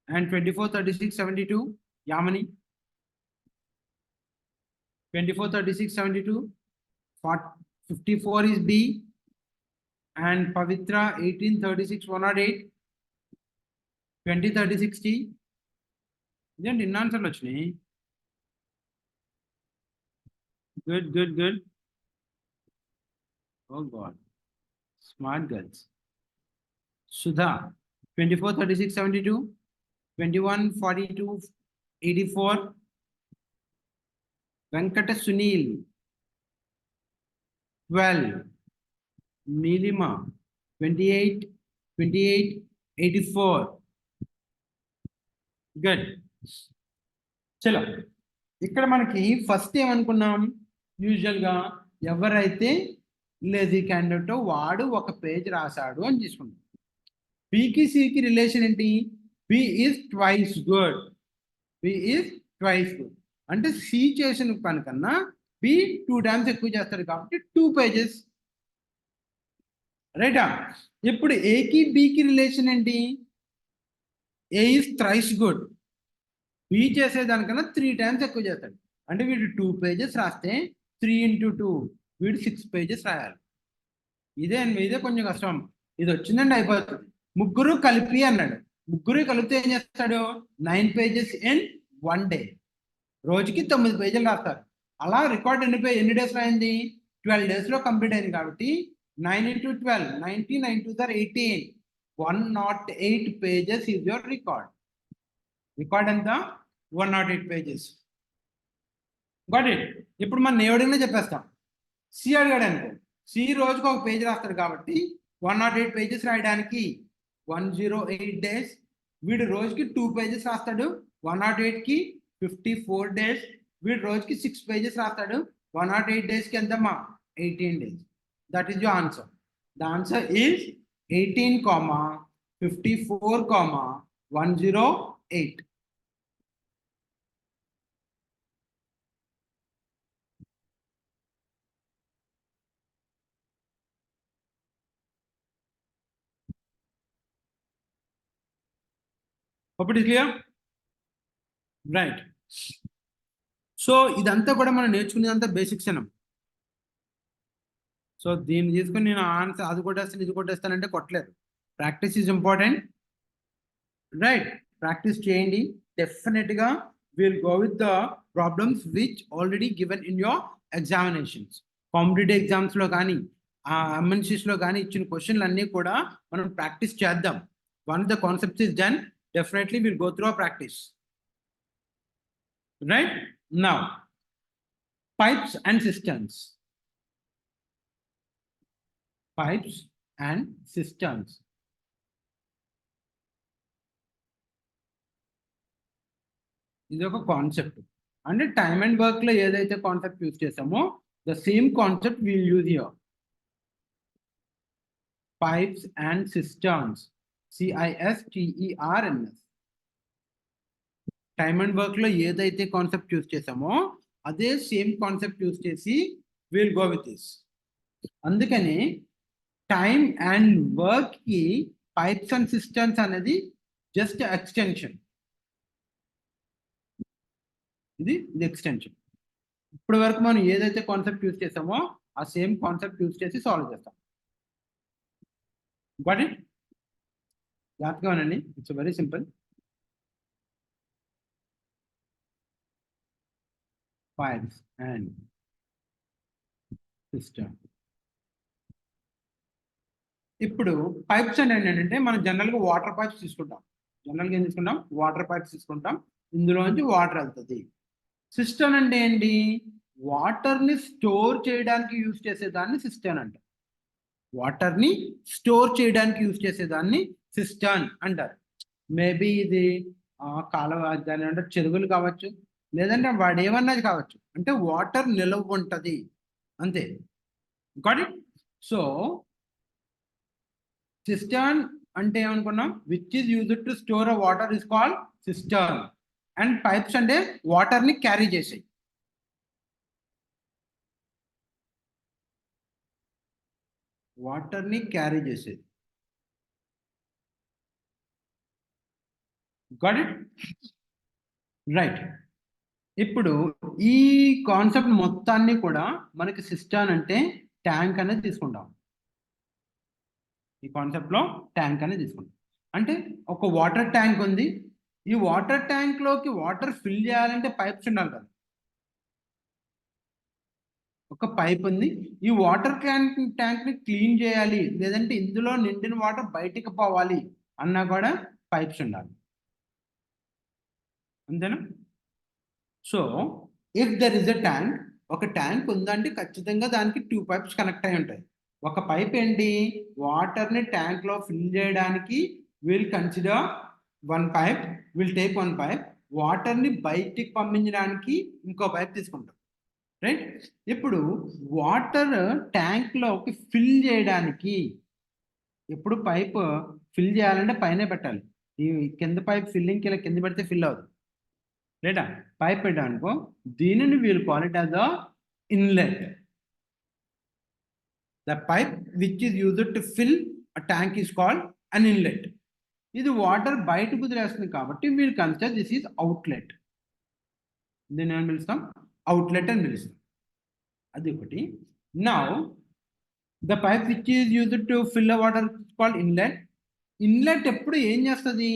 and 24, 36, 72, Yamani, 24, 36, 72, 54 is B, and Pavitra, 18, 36, 108, 20, 30, 60. Then in answer Lachni. Good, good, good. Oh God. Smart girls. Sudha, 24, 36, 72, 21, 42, 84. Venkata Sunil, 12. Nilima, 28, 28, 84. Good. చలో, ఇక్కడ మనకి first ఏమనుకున్నాం, యూజువల్గా ఎవరైతే lazy క్యాండిడేటో వాడు ఒక page రాశాడు అని తీసుకున్నాం. బికి సికి రిలేషన్ ఏంటి? B is twice good. B is twice good అంటే సి చేసిన పని కన్నా బి 2 times ఎక్కువ చేస్తాడు కాబట్టి 2 pages. రైటా? ఇప్పుడు ఏకి బికి రిలేషన్ ఏంటి? A is thrice good. B చేసేదానికన్నా 3 times ఎక్కువ చేస్తాడు అంటే వీడు 2 pages రాస్తే 3 into 2 వీడు 6 pages రాయాలి. ఇదే కొంచెం కష్టం. ఇది వచ్చిందండి అయిపోతుంది. ముగ్గురు కలిపి అన్నాడు. ముగ్గురు కలిపితే ఏం చేస్తాడు? 9 pages in 1 day. రోజుకి 9 pages రాస్తారు. అలా రికార్డ్ ఎన్ని డేస్ అయింది? 12 days లో కంప్లీట్ అయింది కాబట్టి 9 into 12, 90, 9 to the 18, 108 pages is your record. Record ఎంత? 108 pages. Got it? ఇప్పుడు మనం ఎవడైనా చెప్పేస్తాం. సి అడిగాడు అనుకో, సి రోజుకు ఒక పేజ్ రాస్తాడు కాబట్టి 108 pages రాయడానికి 108 days. వీడు రోజుకి 2 pages రాస్తాడు 108కి 54 days. వీడు రోజుకి 6 pages రాస్తాడు 108 daysకి ఎంతమ్మా? 18 days. That is your answer. The answer is 18, 54,108. Hope it is clear? Right. So ఇదంతా కూడా మనం నేర్చుకునేదంతా బేసిక్స్ అనం. సో దీన్ని తీసుకుని నేను ఆన్సర్ అది కొట్టేస్తాను ఇది కొట్టేస్తానంటే కొట్టలేదు. Practice is important, right? Practice చేయండి. డెఫినెట్గా will go with the problems which already given in your examinations. Competitive ఎగ్జామ్స్లో కానీ ఎంఎన్సీస్లో కానీ ఇచ్చిన క్వశ్చన్లు అన్నీ కూడా మనం ప్రాక్టీస్ చేద్దాం. Once the concept is done, definitely will go through a practice. Right? Now, pipes and cisterns. Pipes and cisterns. ఇది ఒక కాన్సెప్ట్. అంటే టైమ్ అండ్ వర్క్ లో ఏదైతే కాన్సెప్ట్ యూజ్ చేసామో the same concept will use here. Pipes and cisterns, CISTERNS. Time and work లో ఏదైతే concept use చేసామో అదే సేమ్ కాన్సెప్ట్ యూజ్ చేసి విల్ గో విత్ దిస్. అందుకని టైమ్ అండ్ వర్క్ కి పైప్స్ అండ్ సిస్టమ్స్ అనేది జస్ట్ ఎక్స్టెన్షన్. ఇది ఎక్స్టెన్షన్. ఇప్పటి వరకు మనం ఏదైతే కాన్సెప్ట్ యూజ్ చేసామో ఆ సేమ్ కాన్సెప్ట్ యూజ్ చేసి సాల్వ్ చేస్తాం. Got it? జాగ్రత్తగా ఉండండి. It's very simple. Pipes and system. ఇప్పుడు పైప్స్ అంటే ఏంటంటే మనం జనరల్గా వాటర్ పైప్స్ తీసుకుంటాం. జనరల్గా ఏం తీసుకుంటాం? వాటర్ పైప్స్ తీసుకుంటాం. ఇందులో నుంచి వాటర్ వెళ్తుంది. సిస్టమ్ అంటే ఏంటి? వాటర్ని స్టోర్ చేయడానికి యూజ్ చేసేదాన్ని సిస్టమ్ అంటారు. వాటర్ని స్టోర్ చేయడానికి యూజ్ చేసేదాన్ని సిస్టమ్ అంటారు. మేబీ ఇది కాలువ, దాని అంటే చెరువులు కావచ్చు, లేదంటే వాడు ఏమన్నది కావచ్చు. అంటే వాటర్ నిలవ ఉంటుంది అంతే. Got it? సో సిస్టర్న్ అంటే ఏమనుకున్నాం? Which is used to store a water is called cistern. And pipes అంటే వాటర్ ని క్యారీ చేసాయి. వాటర్ ని క్యారీ చేసేది. Got it? రైట్. ఇప్పుడు ఈ కాన్సెప్ట్ మొత్తాన్ని కూడా మనకి సిస్టర్న్ అంటే ట్యాంక్ అనేది తీసుకుంటాం. ఈ కాన్సెప్ట్లో ట్యాంక్ అనేది తీసుకుంటాం. అంటే ఒక వాటర్ ట్యాంక్ ఉంది. ఈ వాటర్ ట్యాంక్ లోకి వాటర్ ఫిల్ చేయాలంటే పైప్స్ ఉండాలి కదా. ఒక పైప్ ఉంది. ఈ వాటర్ ట్యాంక్ ని క్లీన్ చేయాలి, లేదంటే ఇందులో నిండిన వాటర్ బయటికి పోవాలి అన్నా కూడా పైప్స్ ఉండాలి. అంతేనా? So if there is a tank, ఒక ట్యాంక్ ఉందంటే ఖచ్చితంగా దానికి 2 పైప్స్ కనెక్ట్ అయి ఉంటాయి. ఒక పైప్ ఏంటి? వాటర్ని ట్యాంక్లో ఫిల్ చేయడానికి will consider 1 pipe, will take 1 pipe. వాటర్ని బయటికి పంపించడానికి ఇంకో పైప్ తీసుకుంటాం. రైట్? ఇప్పుడు వాటర్ ట్యాంక్లోకి ఫిల్ చేయడానికి ఎప్పుడు పైప్ ఫిల్ చేయాలంటే పైన పెట్టాలి. ఈ కింద పైప్ ఫిల్లింగ్కి ఇలా కింద పెడితే ఫిల్ అవుతుంది. రైటా? పైప్ పెట్టానుకో దీనిని we'll call it as the inlet. The pipe which is used to fill a tank is called an inlet. ఇది వాటర్ బయటకు వదిలేస్తుంది కాబట్టి we'll consider this is outlet. దీన్ని ఏమని పిలుస్తాం? అవుట్లెట్ అని పిలుస్తాం. అది ఒకటి. Now the pipe which is used to fill a water called inlet. Inlet ఎప్పుడు ఏం చేస్తుంది?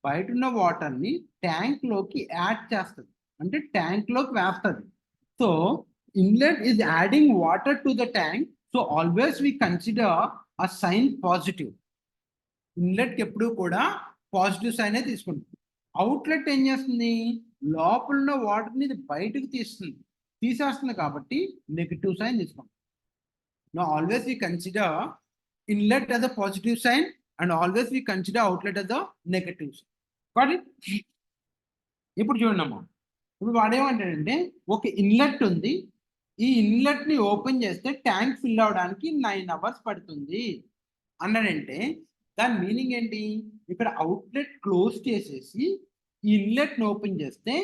బయట ఉన్న వాటర్ని ట్యాంక్లోకి యాడ్ చేస్తుంది, అంటే ట్యాంక్లోకి వేస్తుంది. So inlet is adding water to the tank. So always we consider a sign positive. Inlet ఎప్పుడు కూడా పాజిటివ్ సైనే తీసుకుంటుంది. అవుట్లెట్ ఏం చేస్తుంది? లోపల ఉన్న వాటర్ని బయటకు తీసేస్తుంది కాబట్టి నెగిటివ్ సైన్ తీసుకుంటుంది. No always we consider inlet as a positive sign and always we consider outlet as a negative sign. Got it? ఇప్పుడు చూడండి అమ్మా, ఇప్పుడు వాడేమంటాడంటే ఒక ఇన్లెట్ ఉంది. ఈ ఇన్లెట్ ని ఓపెన్ చేస్తే ట్యాంక్ ఫిల్ అవడానికి 9 hours పడుతుంది అన్నాడంటే దాని మీనింగ్ ఏంటి? ఇక్కడ అవుట్లెట్ క్లోజ్ చేసేసి ఈ ఇన్లెట్ని ఓపెన్ చేస్తే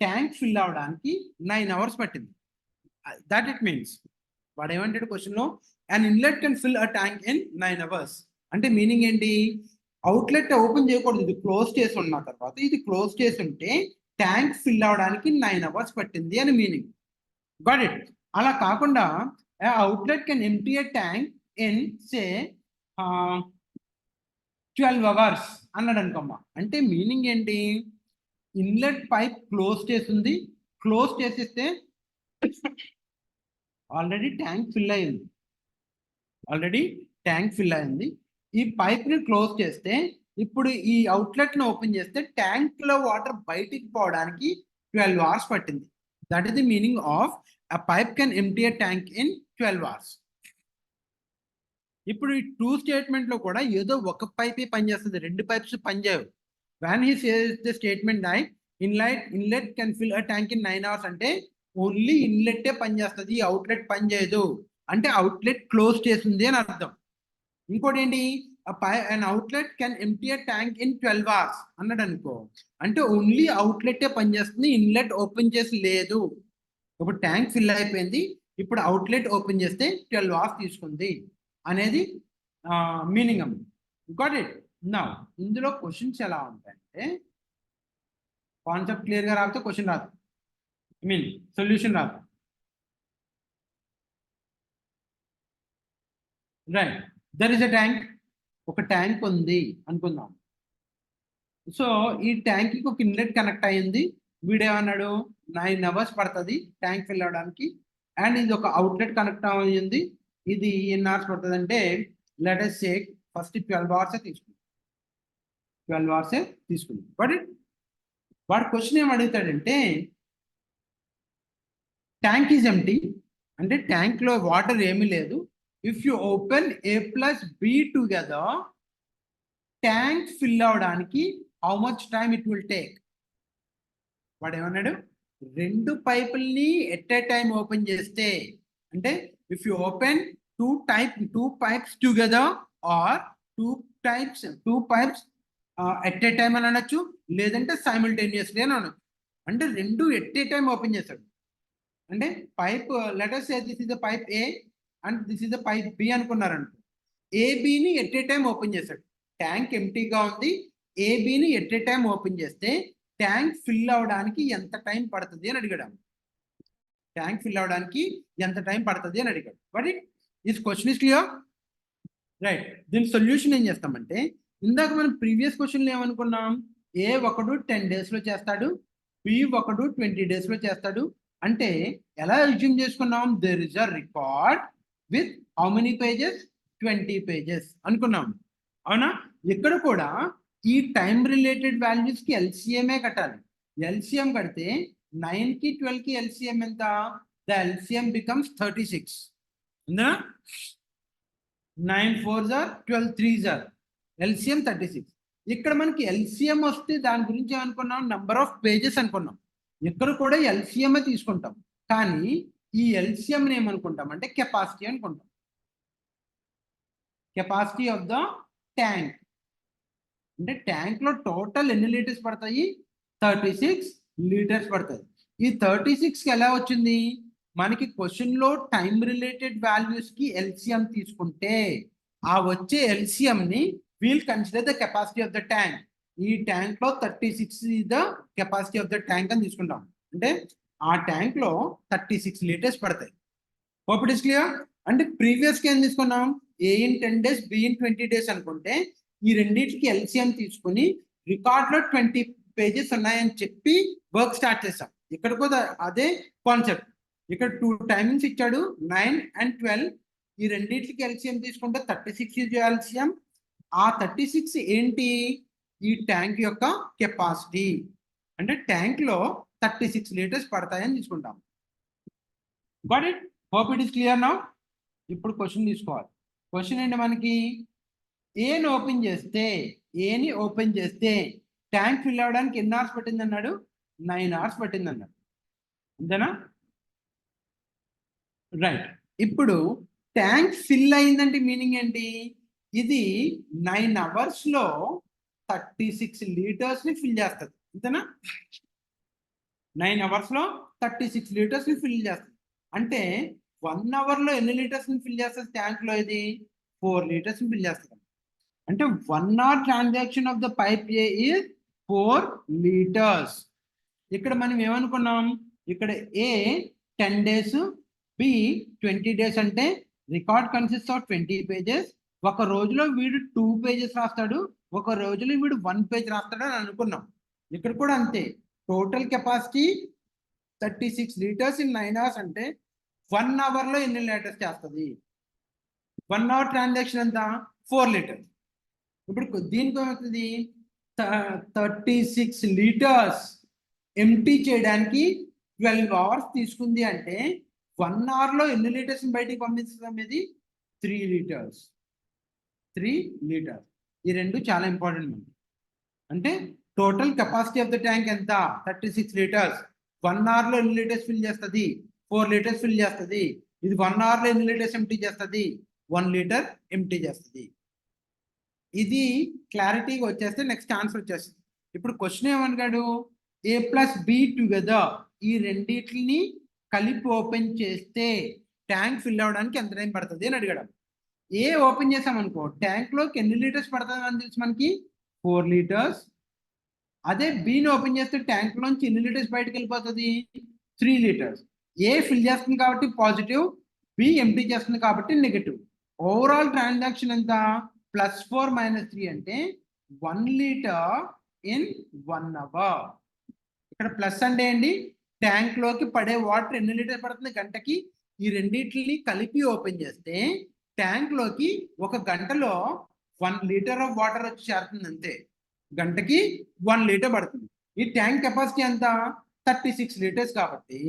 ట్యాంక్ ఫిల్ అవడానికి 9 అవర్స్ పట్టింది. దట్ ఇట్ మీన్స్ వాడు ఏమంటాడు క్వశ్చన్లో, and inlet can fill a tank in 9 hours. అంటే మీనింగ్ ఏంటి? అవుట్లెట్ ఓపెన్ చేయకూడదు, ఇది క్లోజ్ చేసి ఉన్న తర్వాత ఇది క్లోజ్ చేసి ఉంటే ట్యాంక్ ఫిల్ అవడానికి 9 అవర్స్ పట్టింది అని మీనింగ్. Got it? అలా కాకుండా outlet can empty a tank in say 12 hours అన్నాడు అనుకోమ్మా. అంటే మీనింగ్ ఏంటి? ఇన్లెట్ పైప్ క్లోజ్ చేసింది, క్లోజ్ చేసేస్తే ఆల్రెడీ ట్యాంక్ ఫిల్ అయింది, ఈ పైప్ని క్లోజ్ చేస్తే ఇప్పుడు ఈ అవుట్లెట్ని ఓపెన్ చేస్తే ట్యాంక్లో వాటర్ బయటికి పోవడానికి 12 అవర్స్ పట్టింది. That is the meaning of a pipe can empty a tank in 12 hours. ఇప్పుడు ఈ 2 స్టేట్మెంట్లో కూడా ఏదో ఒక పైపే పనిచేస్తుంది, 2 పైప్స్ పనిచేయవు. when he says the statement like inlet can fill a tank in 9 hours అంటే ఓన్లీ ఇన్లెట్టే పనిచేస్తుంది, అవుట్లెట్ పని చేయదు అంటే అవుట్లెట్ క్లోజ్ చేస్తుంది అని అర్థం. ఇంకోటి ఏంటి? an outlet can empty a tank in 12 hours అన్నాడు అనుకో, అంటే ఓన్లీ అవుట్లెట్టే పనిచేస్తుంది, ఇన్లెట్ ఓపెన్ చేసి లేదు. ఇప్పుడు ట్యాంక్ ఫిల్ అయిపోయింది, ఇప్పుడు అవుట్లెట్ ఓపెన్ చేస్తే 12 అవర్స్ తీసుకుంది అనేది మీనింగ్ అమ్మ. Got it? నా ఇందులో క్వశ్చన్స్ ఎలా ఉంటాయంటే, కాన్సెప్ట్ క్లియర్గా రాకపోతే క్వశ్చన్ రాదు, ఐ మీన్ సొల్యూషన్ రాదు. Right, there is a tank, ఒక ట్యాంక్ ఉంది అనుకుందాం. సో ఈ ట్యాంక్కి ఒక ఇన్లెట్ కనెక్ట్ అయ్యింది, వీడేమన్నాడు 9 అవర్స్ పడుతుంది ట్యాంక్ ఫిల్ అవడానికి. అండ్ ఇది ఒక అవుట్లెట్ కనెక్ట్ అయ్యింది, ఇది ఎన్ని అవర్స్ పడుతుంది అంటే లెట్ us say ఫస్ట్ 12 అవర్సే తీసుకుంది, 12 అవర్సే తీసుకుంది. బట్ వాడు క్వశ్చన్ ఏం అడుగుతాడంటే, ట్యాంక్ ఈజ్ ఎంప్టీ అంటే ట్యాంక్లో వాటర్ ఏమీ లేదు. If you open A plus B together tank fill అవడానికి how much time it will take? వాడు ఏమన్నాడు? 2 పైపుల్ని ఎట్ ఏ టైం ఓపెన్ చేస్తే, అంటే if you open 2 pipes together or 2 pipes at a time అని అనొచ్చు, లేదంటే సైమిల్టేనియస్లీ అని అనొచ్చు. అంటే 2 ఎట్ ఏ టైం ఓపెన్ చేస్తాడు. అంటే pipe let us say this is the pipe A and this is the pipe B అనుకున్నారనుకో, ఏబిని ఎట్ ఏ టైం ఓపెన్ చేస్తాడు. ట్యాంక్ ఎంటీగా ఉంది, ఏబిని ఎట్ ఏ టైం ఓపెన్ చేస్తే ట్యాంక్ ఫిల్ అవడానికి ఎంత టైం పడుతుంది అని అడిగాడు. ట్యాంక్ ఫిల్ అవడానికి ఎంత టైం పడుతుంది అని అడిగాడు. But this question is clear? Right, దీని సొల్యూషన్ ఏం చేస్తామంటే, ఇందాక మనం ప్రీవియస్ క్వశ్చన్లు ఏమనుకున్నాం? A1 10 డేస్లో చేస్తాడు, B1 20 డేస్లో చేస్తాడు. అంటే ఎలా అజ్యూమ్ చేసుకున్నాం? There is a record with how many pages? 20 pages అనుకున్నాం, అవునా? ఇక్కడ కూడా ఈ టైం రిలేటెడ్ వాల్యూస్కి ఎల్సిఎంఏ కట్టాలి. ఎల్సిఎం కడితే 9కి 12కి ఎల్సిఎం ఎంత? The LCM becomes 36. 9 4s are 12 3s are LCM 36. ఇక్కడ మనకి ఎల్సిఎం వస్తే దాని గురించి ఏమనుకున్నాం? నెంబర్ ఆఫ్ పేజెస్ అనుకున్నాం. ఇక్కడ కూడా ఎల్సిఎంఏ తీసుకుంటాం, కానీ ఈ ఎల్సిఎంని ఏమనుకుంటాం అంటే కెపాసిటీ అనుకుంటాం. కెపాసిటీ ఆఫ్ ద ట్యాంక్ అంటే ట్యాంక్లో టోటల్ ఎన్ని లీటర్స్ పడతాయి? 36 లీటర్స్ పడతాయి. ఈ 36కి ఎలా వచ్చింది? మనకి క్వశ్చన్లో టైం రిలేటెడ్ వాల్యూస్కి ఎల్సిఎం తీసుకుంటే ఆ వచ్చే ఎల్సిఎంని we'll consider the capacity of the tank. ఈ ట్యాంక్లో 36 is the capacity of the tank అని తీసుకుంటాం. అంటే ఆ ట్యాంక్లో 36 లీటర్స్ పడతాయి. Hope it is clear? అంటే ప్రీవియస్కి ఏం తీసుకున్నాం? A in 10 days, B in 20 days అనుకుంటే ఈ రెండింటికి ఎల్సిఎం తీసుకుని రికార్డ్లో 20 పేజెస్ ఉన్నాయని చెప్పి వర్క్ స్టార్ట్ చేస్తాం. ఇక్కడ కూడా అదే కాన్సెప్ట్. ఇక్కడ 2 టైమింగ్స్ ఇచ్చాడు, 9 and 12. ఈ రెండింటికి ఎల్సిఎం తీసుకుంటే 36 ఇస్ ఎల్సిఎం. ఆ 36 ఏంటి? ఈ ట్యాంక్ యొక్క కెపాసిటీ. అంటే ట్యాంక్లో 36 లీటర్స్ పడతాయని తీసుకుంటాం. Got it? Hope it is clear now. ఇప్పుడు క్వశ్చన్ తీసుకోవాలి. క్వశ్చన్ ఏంటి మనకి? ఏని ఓపెన్ చేస్తే ట్యాంక్ ఫిల్ అవ్వడానికి ఎన్ని అవర్స్ పట్టింది అన్నాడు? 9 అవర్స్ పట్టింది అన్నాడు, అంతేనా? రైట్, ఇప్పుడు ట్యాంక్ ఫిల్ అయిందంటే మీనింగ్ ఏంటి? ఇది 9 hours లో 36 liters ని ఫిల్ చేస్తుంది, అంతేనా? 9 hours లో 36 liters ని ఫిల్ చేస్తుంది. అంటే 1 hour లో ఎన్ని లీటర్స్ ని ఫిల్ చేస్తుంది ట్యాంక్ లో? ఇది 4 liters ని ఫిల్ చేస్తుంది. అంటే 1 hour transaction of the pipe A is 4 liters. ఇక్కడ మనం ఏమనుకున్నాం, ఇక్కడ ఏ 10 days, బి 20 days. అంటే రికార్డ్ కన్సిస్ట్ ఆఫ్ 20 pages. ఒక రోజులో వీడు 2 pages రాస్తాడు, ఒక రోజులో వీడు 1 page రాస్తాడు అని అనుకున్నాం. ఇక్కడ కూడా అంతే. Total capacity 36 liters in 9 hours. అంటే 1 hour లో ఎన్ని లీటర్స్ చేస్తుంది? 1 hour ట్రాన్సాక్షన్ ఎంత? 4 liters. ఇప్పుడు దీనికి ఏమవుతుంది, 36 liters ఎంటీ చేయడానికి 12 hours తీసుకుంది. అంటే 1 hour లో ఎన్ని లీటర్స్ బయటికి పంపిస్తాం? ఇది 3 liters. 3 liters. ఈ రెండు చాలా ఇంపార్టెంట్ మనకి. అంటే total capacity of the tank ఎంత? 36 liters. 1 hour లో ఎన్ని లీటర్స్ ఫిల్ చేస్తుంది? 4 liters ఫిల్ చేస్తుంది. ఇది 1 hour లో ఎన్ని లీటర్స్ ఎంటీ చేస్తుంది? 1 liter ఎంటీ చేస్తుంది. ఇది క్లారిటీగా వచ్చేస్తే నెక్స్ట్ ఆన్సర్ వచ్చేస్తుంది. ఇప్పుడు క్వశ్చన్ ఏమన్నాడు, ఏ ప్లస్ బి టుగెదర్, ఈ రెండింటిని కలిపి ఓపెన్ చేస్తే ట్యాంక్ ఫిల్ అవడానికి ఎంత టైం పడుతుంది అని అడిగాడు. ఏ ఓపెన్ చేసామనుకో ట్యాంక్ లోకి ఎన్ని లీటర్స్ పడుతుంది అని తెలుసు మనకి, 4 liters. అదే బిని ఓపెన్ చేస్తే ట్యాంక్ లోంచి ఎన్ని లీటర్స్ బయటకు వెళ్ళిపోతుంది? 3 liters. ఏ ఫిల్ చేస్తుంది కాబట్టి పాజిటివ్, బి ఎంటీ చేస్తుంది కాబట్టి నెగటివ్. ఓవరాల్ ట్రాన్సాక్షన్ ఎంత? +4 - 3 అంటే 1 liter in 1 hour. ఇక్కడ ప్లస్ అంటే ఏంటి, ట్యాంక్ లోకి పడే వాటర్ ఎన్ని లీటర్స్ పడుతుంది గంటకి? ఈ రెండింటిని కలిపి ఓపెన్ చేస్తే ట్యాంక్ లోకి ఒక గంటలో 1 liter ఆఫ్ వాటర్ వచ్చి చేరుతుంది, అంతే. గంటకి 1 liter పడుతుంది. ఈ ట్యాంక్ కెపాసిటీ ఎంత? 36 liters. కాబట్టి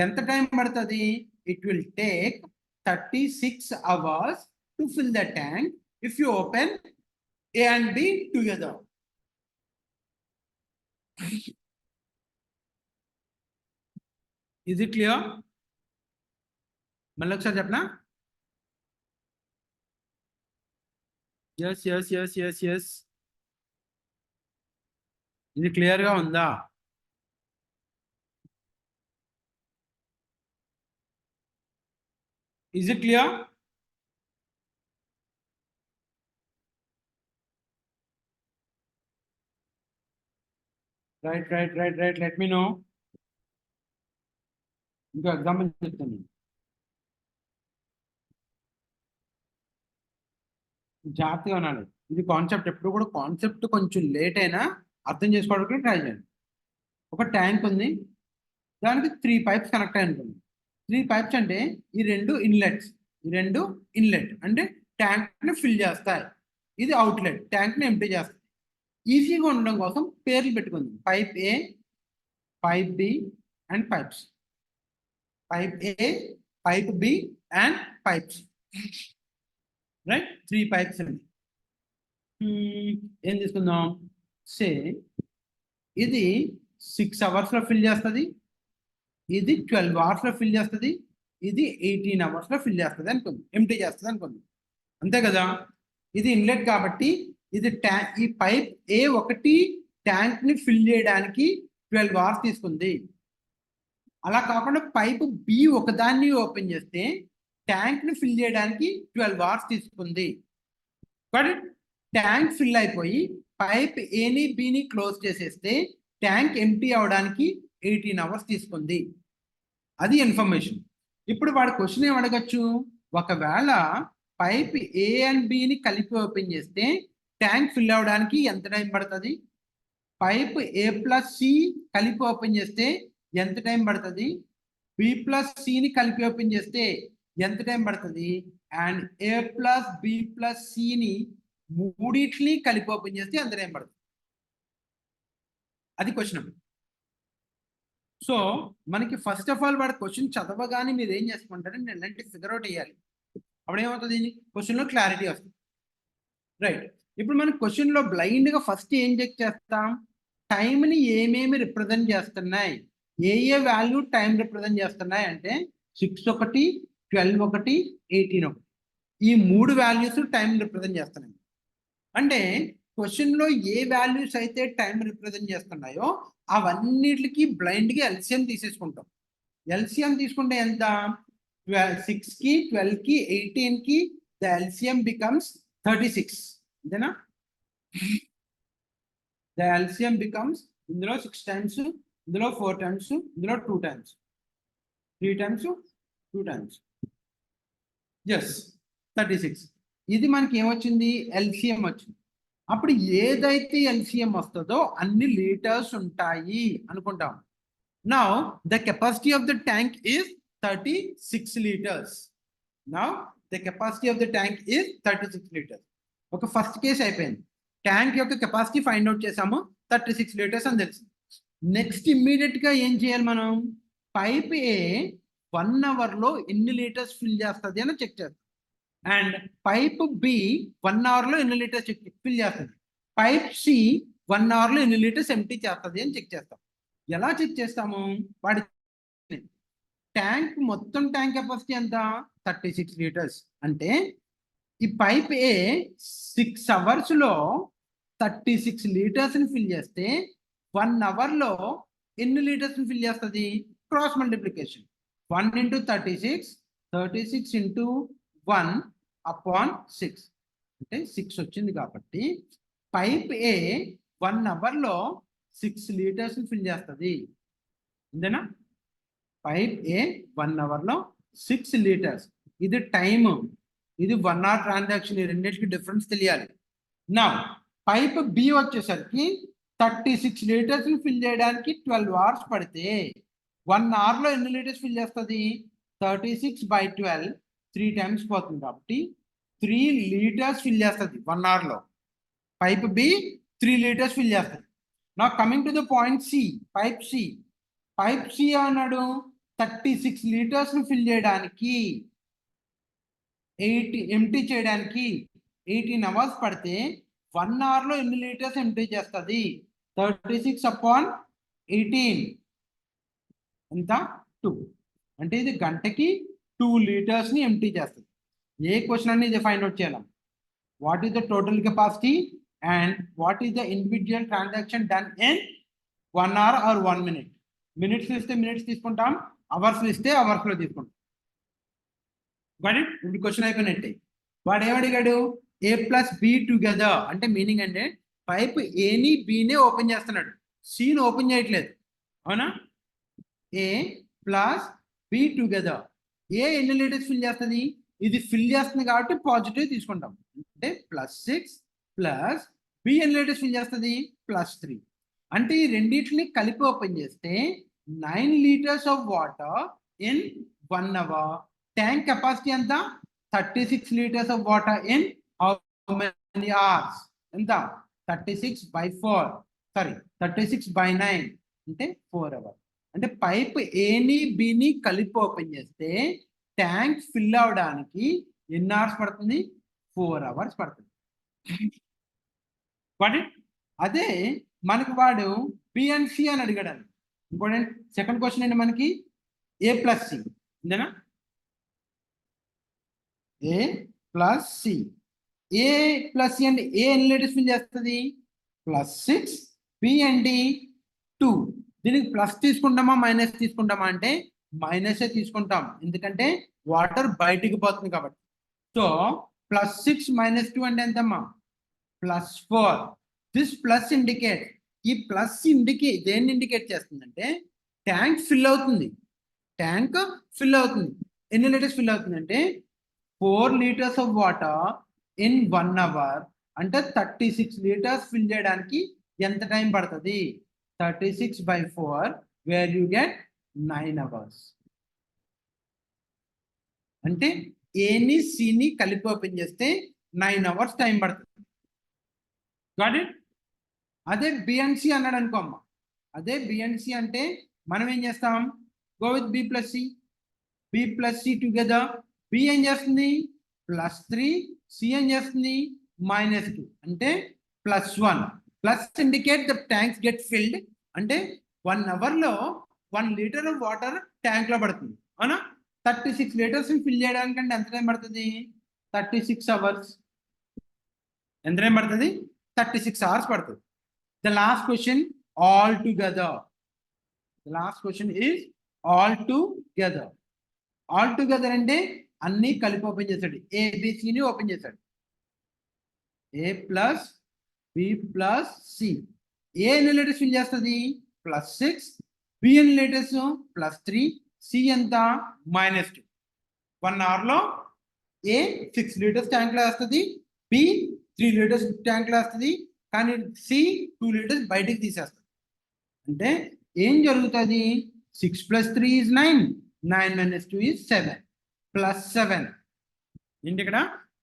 ఎంత టైం పడుతుంది? It will take 36 hours to fill the tank if you open A and B together. Is it clear? మళ్ళీ ఒకసారి చెప్పనా? yes. ఇది క్లియర్ గా ఉందా? Is it clear? Right. Let me know. ఇంకో ఎగ్జాంపుల్ చెప్తాను. జాగ్రత్తగా ఉన్నాడు. ఇది కాన్సెప్ట్. ఎప్పుడు కూడా కాన్సెప్ట్ కొంచెం లేట్ అయినా అర్థం చేసుకోవడానికి ట్రై చేయండి. ఒక ట్యాంక్ ఉంది, దానికి 3 pipes కనెక్ట్ అయి ఉంటుంది. 3 pipes అంటే ఈ రెండు ఇన్లెట్స్. అంటే ట్యాంక్ని ఫిల్ చేస్తాయి. ఇది అవుట్లెట్, ట్యాంక్ని ఎంప్టీ చేస్తాయి. ఈజీగా ఉండడం కోసం పేర్లు పెట్టుకుంది. Pipe A, pipe B and pipes. Pipe A, pipe B and pipes. Right, 3 pipes అండి. ఏం తీసుకుందాం? సే ఇది 6 hours లో ఫిల్ చేస్తుంది, ఇది 12 hours లో ఫిల్ చేస్తుంది, ఇది 18 hours లో ఫిల్ చేస్తుంది అనుకుంది, ఎంప్టీ చేస్తుంది అనుకుంది. అంతే కదా? ఇది ఇన్లెట్ కాబట్టి ఇది ఈ పైప్ ఏ ఒకటి ట్యాంక్ ని ఫిల్ చేయడానికి 12 hours తీసుకుంది. అలా కాకుండా పైప్ బి ఒకదాన్ని ఓపెన్ చేస్తే ట్యాంక్ ని ఫిల్ చేయడానికి 12 hours తీసుకుంది. బట్ ట్యాంక్ ఫిల్ అయిపోయి పైప్ ఏని బిని క్లోజ్ చేసేస్తే ట్యాంక్ ఎంటీ అవడానికి 18 hours తీసుకుంది. అది ఇన్ఫర్మేషన్. ఇప్పుడు వాడు క్వశ్చన్ ఏం అడగచ్చు, ఒకవేళ పైప్ ఏ అండ్ బిని కలిపి ఓపెన్ చేస్తే ట్యాంక్ ఫిల్ అవడానికి ఎంత టైం పడుతుంది? పైప్ ఏ ప్లస్ సి కలిపి ఓపెన్ చేస్తే ఎంత టైం పడుతుంది? బి ప్లస్ సిని కలిపి ఓపెన్ చేస్తే ఎంత టైం పడుతుంది? And A plus B plus సిని మూడింటిని కలిపి ఓపెన్ చేస్తే ఎంత టైం పడుతుంది? అది క్వశ్చన్. సో మనకి ఫస్ట్ ఆఫ్ ఆల్ వాడు క్వశ్చన్ చదవగానే మీరు ఏం చేసుకుంటారంటే నేను ఇలాంటి ఫిగర్ అవుట్ వేయాలి. అప్పుడు ఏమవుతుంది? క్వశ్చన్లో క్లారిటీ వస్తుంది. రైట్, ఇప్పుడు మనం క్వశ్చన్లో బ్లైండ్గా ఫస్ట్ ఏం చెక్ చేస్తాం? టైంని ఏమేమి రిప్రజెంట్ చేస్తున్నాయి, ఏ వాల్యూ టైం రిప్రజెంట్ చేస్తున్నాయి అంటే 6 ఒకటి, 12 ఒకటి, 18 ఒకటి. ఈ 3 వాల్యూస్ టైం రిప్రజెంట్ చేస్తున్నాయి. అంటే క్వశ్చన్ లో ఏ వాల్యూస్ అయితే టైం రిప్రజెంట్ చేస్తున్నాయో అవన్నిటికి బ్లైండ్ గా ఎల్సిఎం తీసేసుకుంటాం. ఎల్సిఎం తీసుకుంటే ఎంత? 6 కి 12 కి 18 కి ద ఎల్సిఎం బికమ్స్ 36. అంతేనా? ద ఎల్సిఎం బికమ్స్ ఇందులో 6 టైమ్స్, ఇందులో 4 టైమ్స్, ఇందులో 2 టైమ్స్, 3 టైమ్స్, 2 టైమ్స్. ఎస్ 36. ఇది మనకి ఏమొచ్చింది? ఎల్సిఎం వచ్చింది. అప్పుడు ఏదైతే ఎల్సిఎం వస్తుందో అన్ని లీటర్స్ ఉంటాయి అనుకుంటాం. Now the capacity of the tank is 36 liters. Now the capacity of the tank is 36 liters. ఒక ఫస్ట్ కేసు అయిపోయింది. ట్యాంక్ యొక్క కెపాసిటీ ఫైండ్ అవుట్ చేసాము, 36 liters అని తెలుసు. నెక్స్ట్ ఇమ్మీడియట్ గా ఏం చేయాలి మనం? పైప్ ఏ 1 hour లో ఎన్ని లీటర్స్ ఫిల్ చేస్తుంది అని చెక్ చేస్తాం. అండ్ పైప్ బి 1 hour లో ఎన్ని లీటర్స్ ఫిల్ చేస్తుంది. పైప్ సి 1 hour లో ఎన్ని లీటర్స్ ఎంటీ చేస్తుంది అని చెక్ చేస్తాం. ఎలా చెక్ చేస్తాము? వాడి ట్యాంక్ మొత్తం ట్యాంక్ కెపాసిటీ ఎంత? 36 liters. అంటే ఈ పైప్ ఏ 6 hours లో 36 liters ని ఫిల్ చేస్తే 1 hour లో ఎన్ని లీటర్స్ ని ఫిల్ చేస్తుంది? Cross multiplication 1 into 36, 36 into 1 upon 6 అంటే 6 వచ్చింది. కాబట్టి పైప్ ఏ 1 hour లో 6 liters ని ఫిల్ చేస్తుంది. అంతేనా? పైప్ ఏ 1 hour లో 6 liters. ఇది టైమ్, ఇది 1 hour ట్రాన్సాక్షన్. ఈ రెండింటికి డిఫరెన్స్ తెలియాలి. నా పైప్ బి వచ్చేసరికి 36 liters ని ఫిల్ చేయడానికి 12 hours పడితే 1 hour లో ఎన్ని లీటర్స్ ఫిల్ చేస్తుంది? 36 by 12 3 times పోతుంది. కాబట్టి 3 liters ఫిల్ చేస్తుంది 1 hour లో. పైప్ బి 3 liters ఫిల్ చేస్తుంది. నా coming to the point C, pipe C. Pipe C అన్నాడు 36 liters ని ఫిల్ చేయడానికి 8 ఎంటీ చేయడానికి 18 hours పడితే 1 hour లో ఎన్ని లీటర్స్ ఎంటీ చేస్తుంది? 36 upon 18 ఎంత? 2. అంటే ఇది గంటకి 2 liters ని ఎంటీ చేస్తుంది. ఏ క్వశ్చన్ అని ఇది ఫైండ్ అవుట్ చేయాలి. What is the total capacity and what is the individual transaction done in 1 hour or 1 minute? Minutes ఇస్తే మినిట్స్ తీసుకుంటాం, అవర్స్ ఇస్తే అవర్స్ లో తీసుకుంటాం. ఇప్పుడు క్వశ్చన్ అయిపోయినట్టే. వాడు ఏమడిగాడు? ఏ ప్లస్ బి టుగెదర్ అంటే మీనింగ్ అంటే పైప్ ఏని బిని ఓపెన్ చేస్తున్నాడు, సిని ఓపెన్ చేయట్లేదు. అవునా? ఏ ప్లస్ బి టుగెదర్. ఏ ఎన్ని లీటర్స్ ఫిల్ చేస్తుంది? ఇది ఫిల్ చేస్తుంది కాబట్టి పాజిటివ్ తీసుకుంటాం. అంటే +6 ప్లస్ బి ఎన్ని లీటర్స్ ఫిల్ చేస్తుంది? +3. అంటే ఈ రెండింటిని కలిపి ఓపెన్ చేస్తే 9 liters of water in 1 hour. Tank capacity ఎంత? 36 liters of water in how many hours? ఎంత? 36 by 4, సారీ 36 by 9 అంటే 4 hours. అంటే పైప్ ఏని బిని కలిపి ఓపెన్ చేస్తే ట్యాంక్ ఫిల్ అవడానికి ఎన్ని అవర్స్ పడుతుంది? 4 hours పడుతుంది. అదే మనకి వాడు బి అండ్ సి అని అడిగాడు. ఇంపార్టెంట్ సెకండ్ క్వశ్చన్ అండి మనకి ఏ ప్లస్ సి. అంతేనా? ఏ ప్లస్ సి. ఏ ప్లస్ సి అంటే ఏ ఎన్ని లీటర్స్ ఫిల్ చేస్తుంది? +6, బి అండి 2. దీనికి ప్లస్ తీసుకుంటామా మైనస్ తీసుకుంటామా అంటే మైనసే తీసుకుంటాం, ఎందుకంటే వాటర్ బయటికి పోతుంది కాబట్టి. సో +6 - 2 అంటే ఎంతమ్మా? +4. దిస్ ప్లస్ ఇండికేట్, ఈ ప్లస్ దేన్ని ఇండికేట్ చేస్తుందంటే ట్యాంక్ ఫిల్ అవుతుంది. ట్యాంక్ ఫిల్ అవుతుంది. ఎన్ని లీటర్స్ ఫిల్ అవుతుంది అంటే 4 liters of water in 1 hour. అంటే 36 liters ఫిల్ చేయడానికి ఎంత టైం పడుతుంది? 36 by 4 where you get 9 hours. అంటే ఏని సిని కలిపి ఓపెన్ చేస్తే 9 hours టైం పడుతుంది. Got it? అదే బిఎన్సి అన్నాడు అనుకో అమ్మ. అదే బిఎన్సి అంటే మనం ఏం చేస్తాం? Go with B plus C. B plus C together. B ఏం చేస్తుంది? +3. సి ఏం చేస్తుంది? -2. అంటే +1. Plus indicate the tanks get filled. అంటే 1 hour లో 1 liter ఆఫ్ వాటర్ ట్యాంక్ లో పడుతుంది. అవునా? 36 liters ఫిల్ చేయడానికి అంటే ఎంత టైం పడుతుంది? 36 hours. ఎంత టైం పడుతుంది? 36 hours పడుతుంది. The last question all together. The last question is all together. All together అంటే అన్ని కలిపి ఓపెన్ చేశాడు. ఏబిసిని ఓపెన్ చేశాడు. A plus B plus C. ఏ ఎన్ని లీటర్స్ ఫిల్ చేస్తుంది? +6. B ఎన్ని లీటర్స్? +3. C ఎంత? -2. 1 hour లో A 6 liters ట్యాంక్ లో వేస్తుంది, B 3 liters ట్యాంక్ లో వేస్తుంది, కానీ C 2 liters బయటికి తీసేస్తుంది. అంటే ఏం జరుగుతుంది? 6 + 3 is 9. 9 - 2 is 7. +7. ఏంటి ఇక్కడ?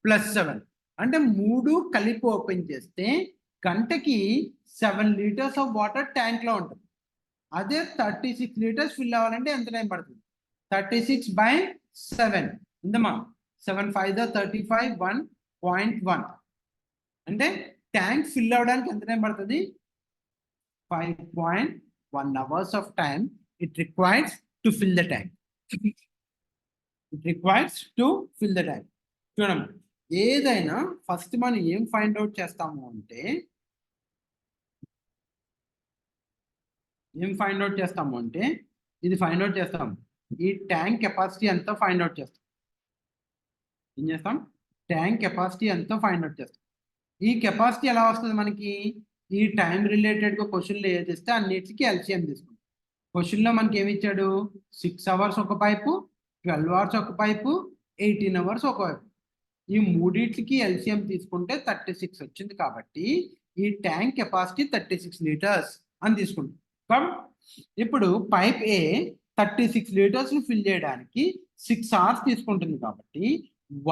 +7. అంటే 3 కలిపి ఓపెన్ చేస్తే గంటకి 7 liters ఆఫ్ వాటర్ ట్యాంక్ లో ఉంటుంది. అదే 36 liters ఫిల్ అవ్వాలంటే ఎంత టైం పడుతుంది? 36/7 ఉందమ్మా. 7 × 5 = 35. 1.1 అంటే ట్యాంక్ ఫిల్ అవ్వడానికి ఎంత టైం పడుతుంది? 5.1 hours of time it requires to fill the tank. It requires to fill the tank. చూడండి, ఏదైనా ఫస్ట్ మనం ఏం ఫైండ్ అవుట్ చేస్తాము అంటే ఇది ఫైండ్ అవుట్ చేస్తాం. ఈ ట్యాంక్ కెపాసిటీ ఎంతో ఫైండ్ అవుట్ చేస్తాం. ఏం చేస్తాం? ట్యాంక్ కెపాసిటీ ఎంతో ఫైండ్ అవుట్ చేస్తాం. ఈ కెపాసిటీ ఎలా వస్తుంది మనకి? ఈ టైం రిలేటెడ్గా క్వశ్చన్లో ఏది ఇస్తే అన్నిటికీ ఎల్సిఎం తీసుకుంటాం. క్వశ్చన్లో మనకి ఏమి ఇచ్చాడు? 6 hours ఒక పైపు, 12 hours ఒక పైపు, 18 hours ఒక పైపు. ఈ మూడింటికి ఎల్సిఎం తీసుకుంటే 36 వచ్చింది. కాబట్టి ఈ ట్యాంక్ కెపాసిటీ 36 liters అని తీసుకుంటాం. ఇప్పుడు పైప్ ఏ 36 liters ఫిల్ చేయడానికి 6 hours తీసుకుంటుంది. కాబట్టి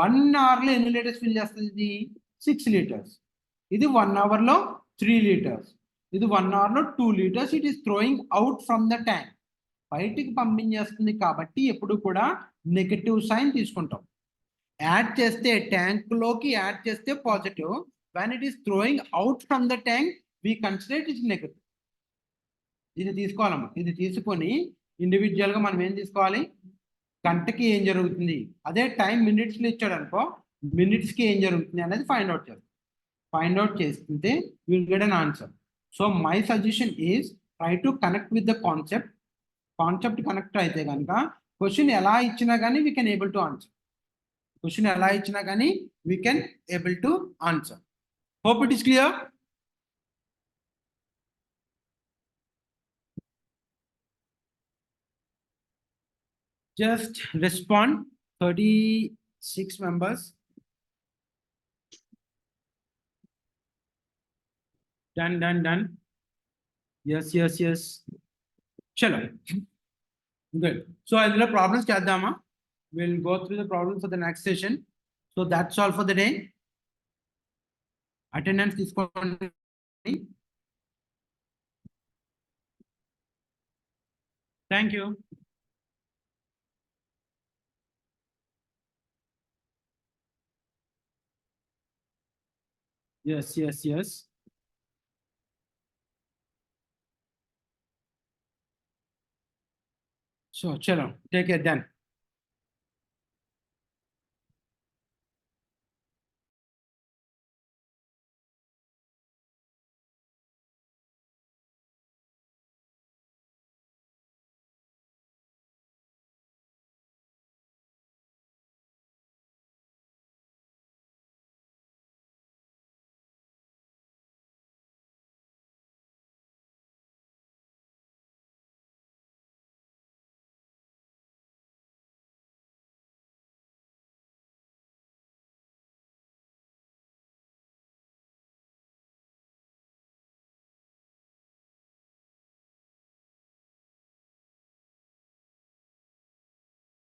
1 hour లో ఎన్ని లీటర్స్ ఫిల్ చేస్తుంది? ఇది 6 liters. ఇది 1 hour లో 3 liters. ఇది 1 hour లో 2 liters. It is throwing out from the tank. బయటికి పంపించేస్తుంది. కాబట్టి ఎప్పుడు కూడా నెగటివ్ సైన్ తీసుకుంటాం. యాడ్ చేస్తే ట్యాంక్ లోకి యాడ్ చేస్తే positive. when it is throwing out from the tank we consider it is negative. ఇది తీసుకోవాలమ్మా. ఇది తీసుకొని ఇండివిజువల్గా మనం ఏం తీసుకోవాలి? గంటకి ఏం జరుగుతుంది, అదే టైం మినిట్స్లో ఇచ్చాడు అనుకో, మినిట్స్కి ఏం జరుగుతుంది అనేది ఫైండ్ అవుట్ చేస్తాం. ఫైండ్ అవుట్ చేస్తుంటే will get an answer. So my suggestion is try to connect with the concept. Concept connect అయితే కనుక క్వశ్చన్ ఎలా ఇచ్చినా కానీ we can able to answer. Question ఎలా ఇచ్చినా కానీ we can able to answer. Hope it is clear. Just respond. 36 members. Done. Yes. Chalo. Good. So అందులో problems చేద్దామా? We'll go through the problems for the next session. So that's all for the day. Attendance తీసుకోండి. Thank you. Yes. So, chalo, take it then.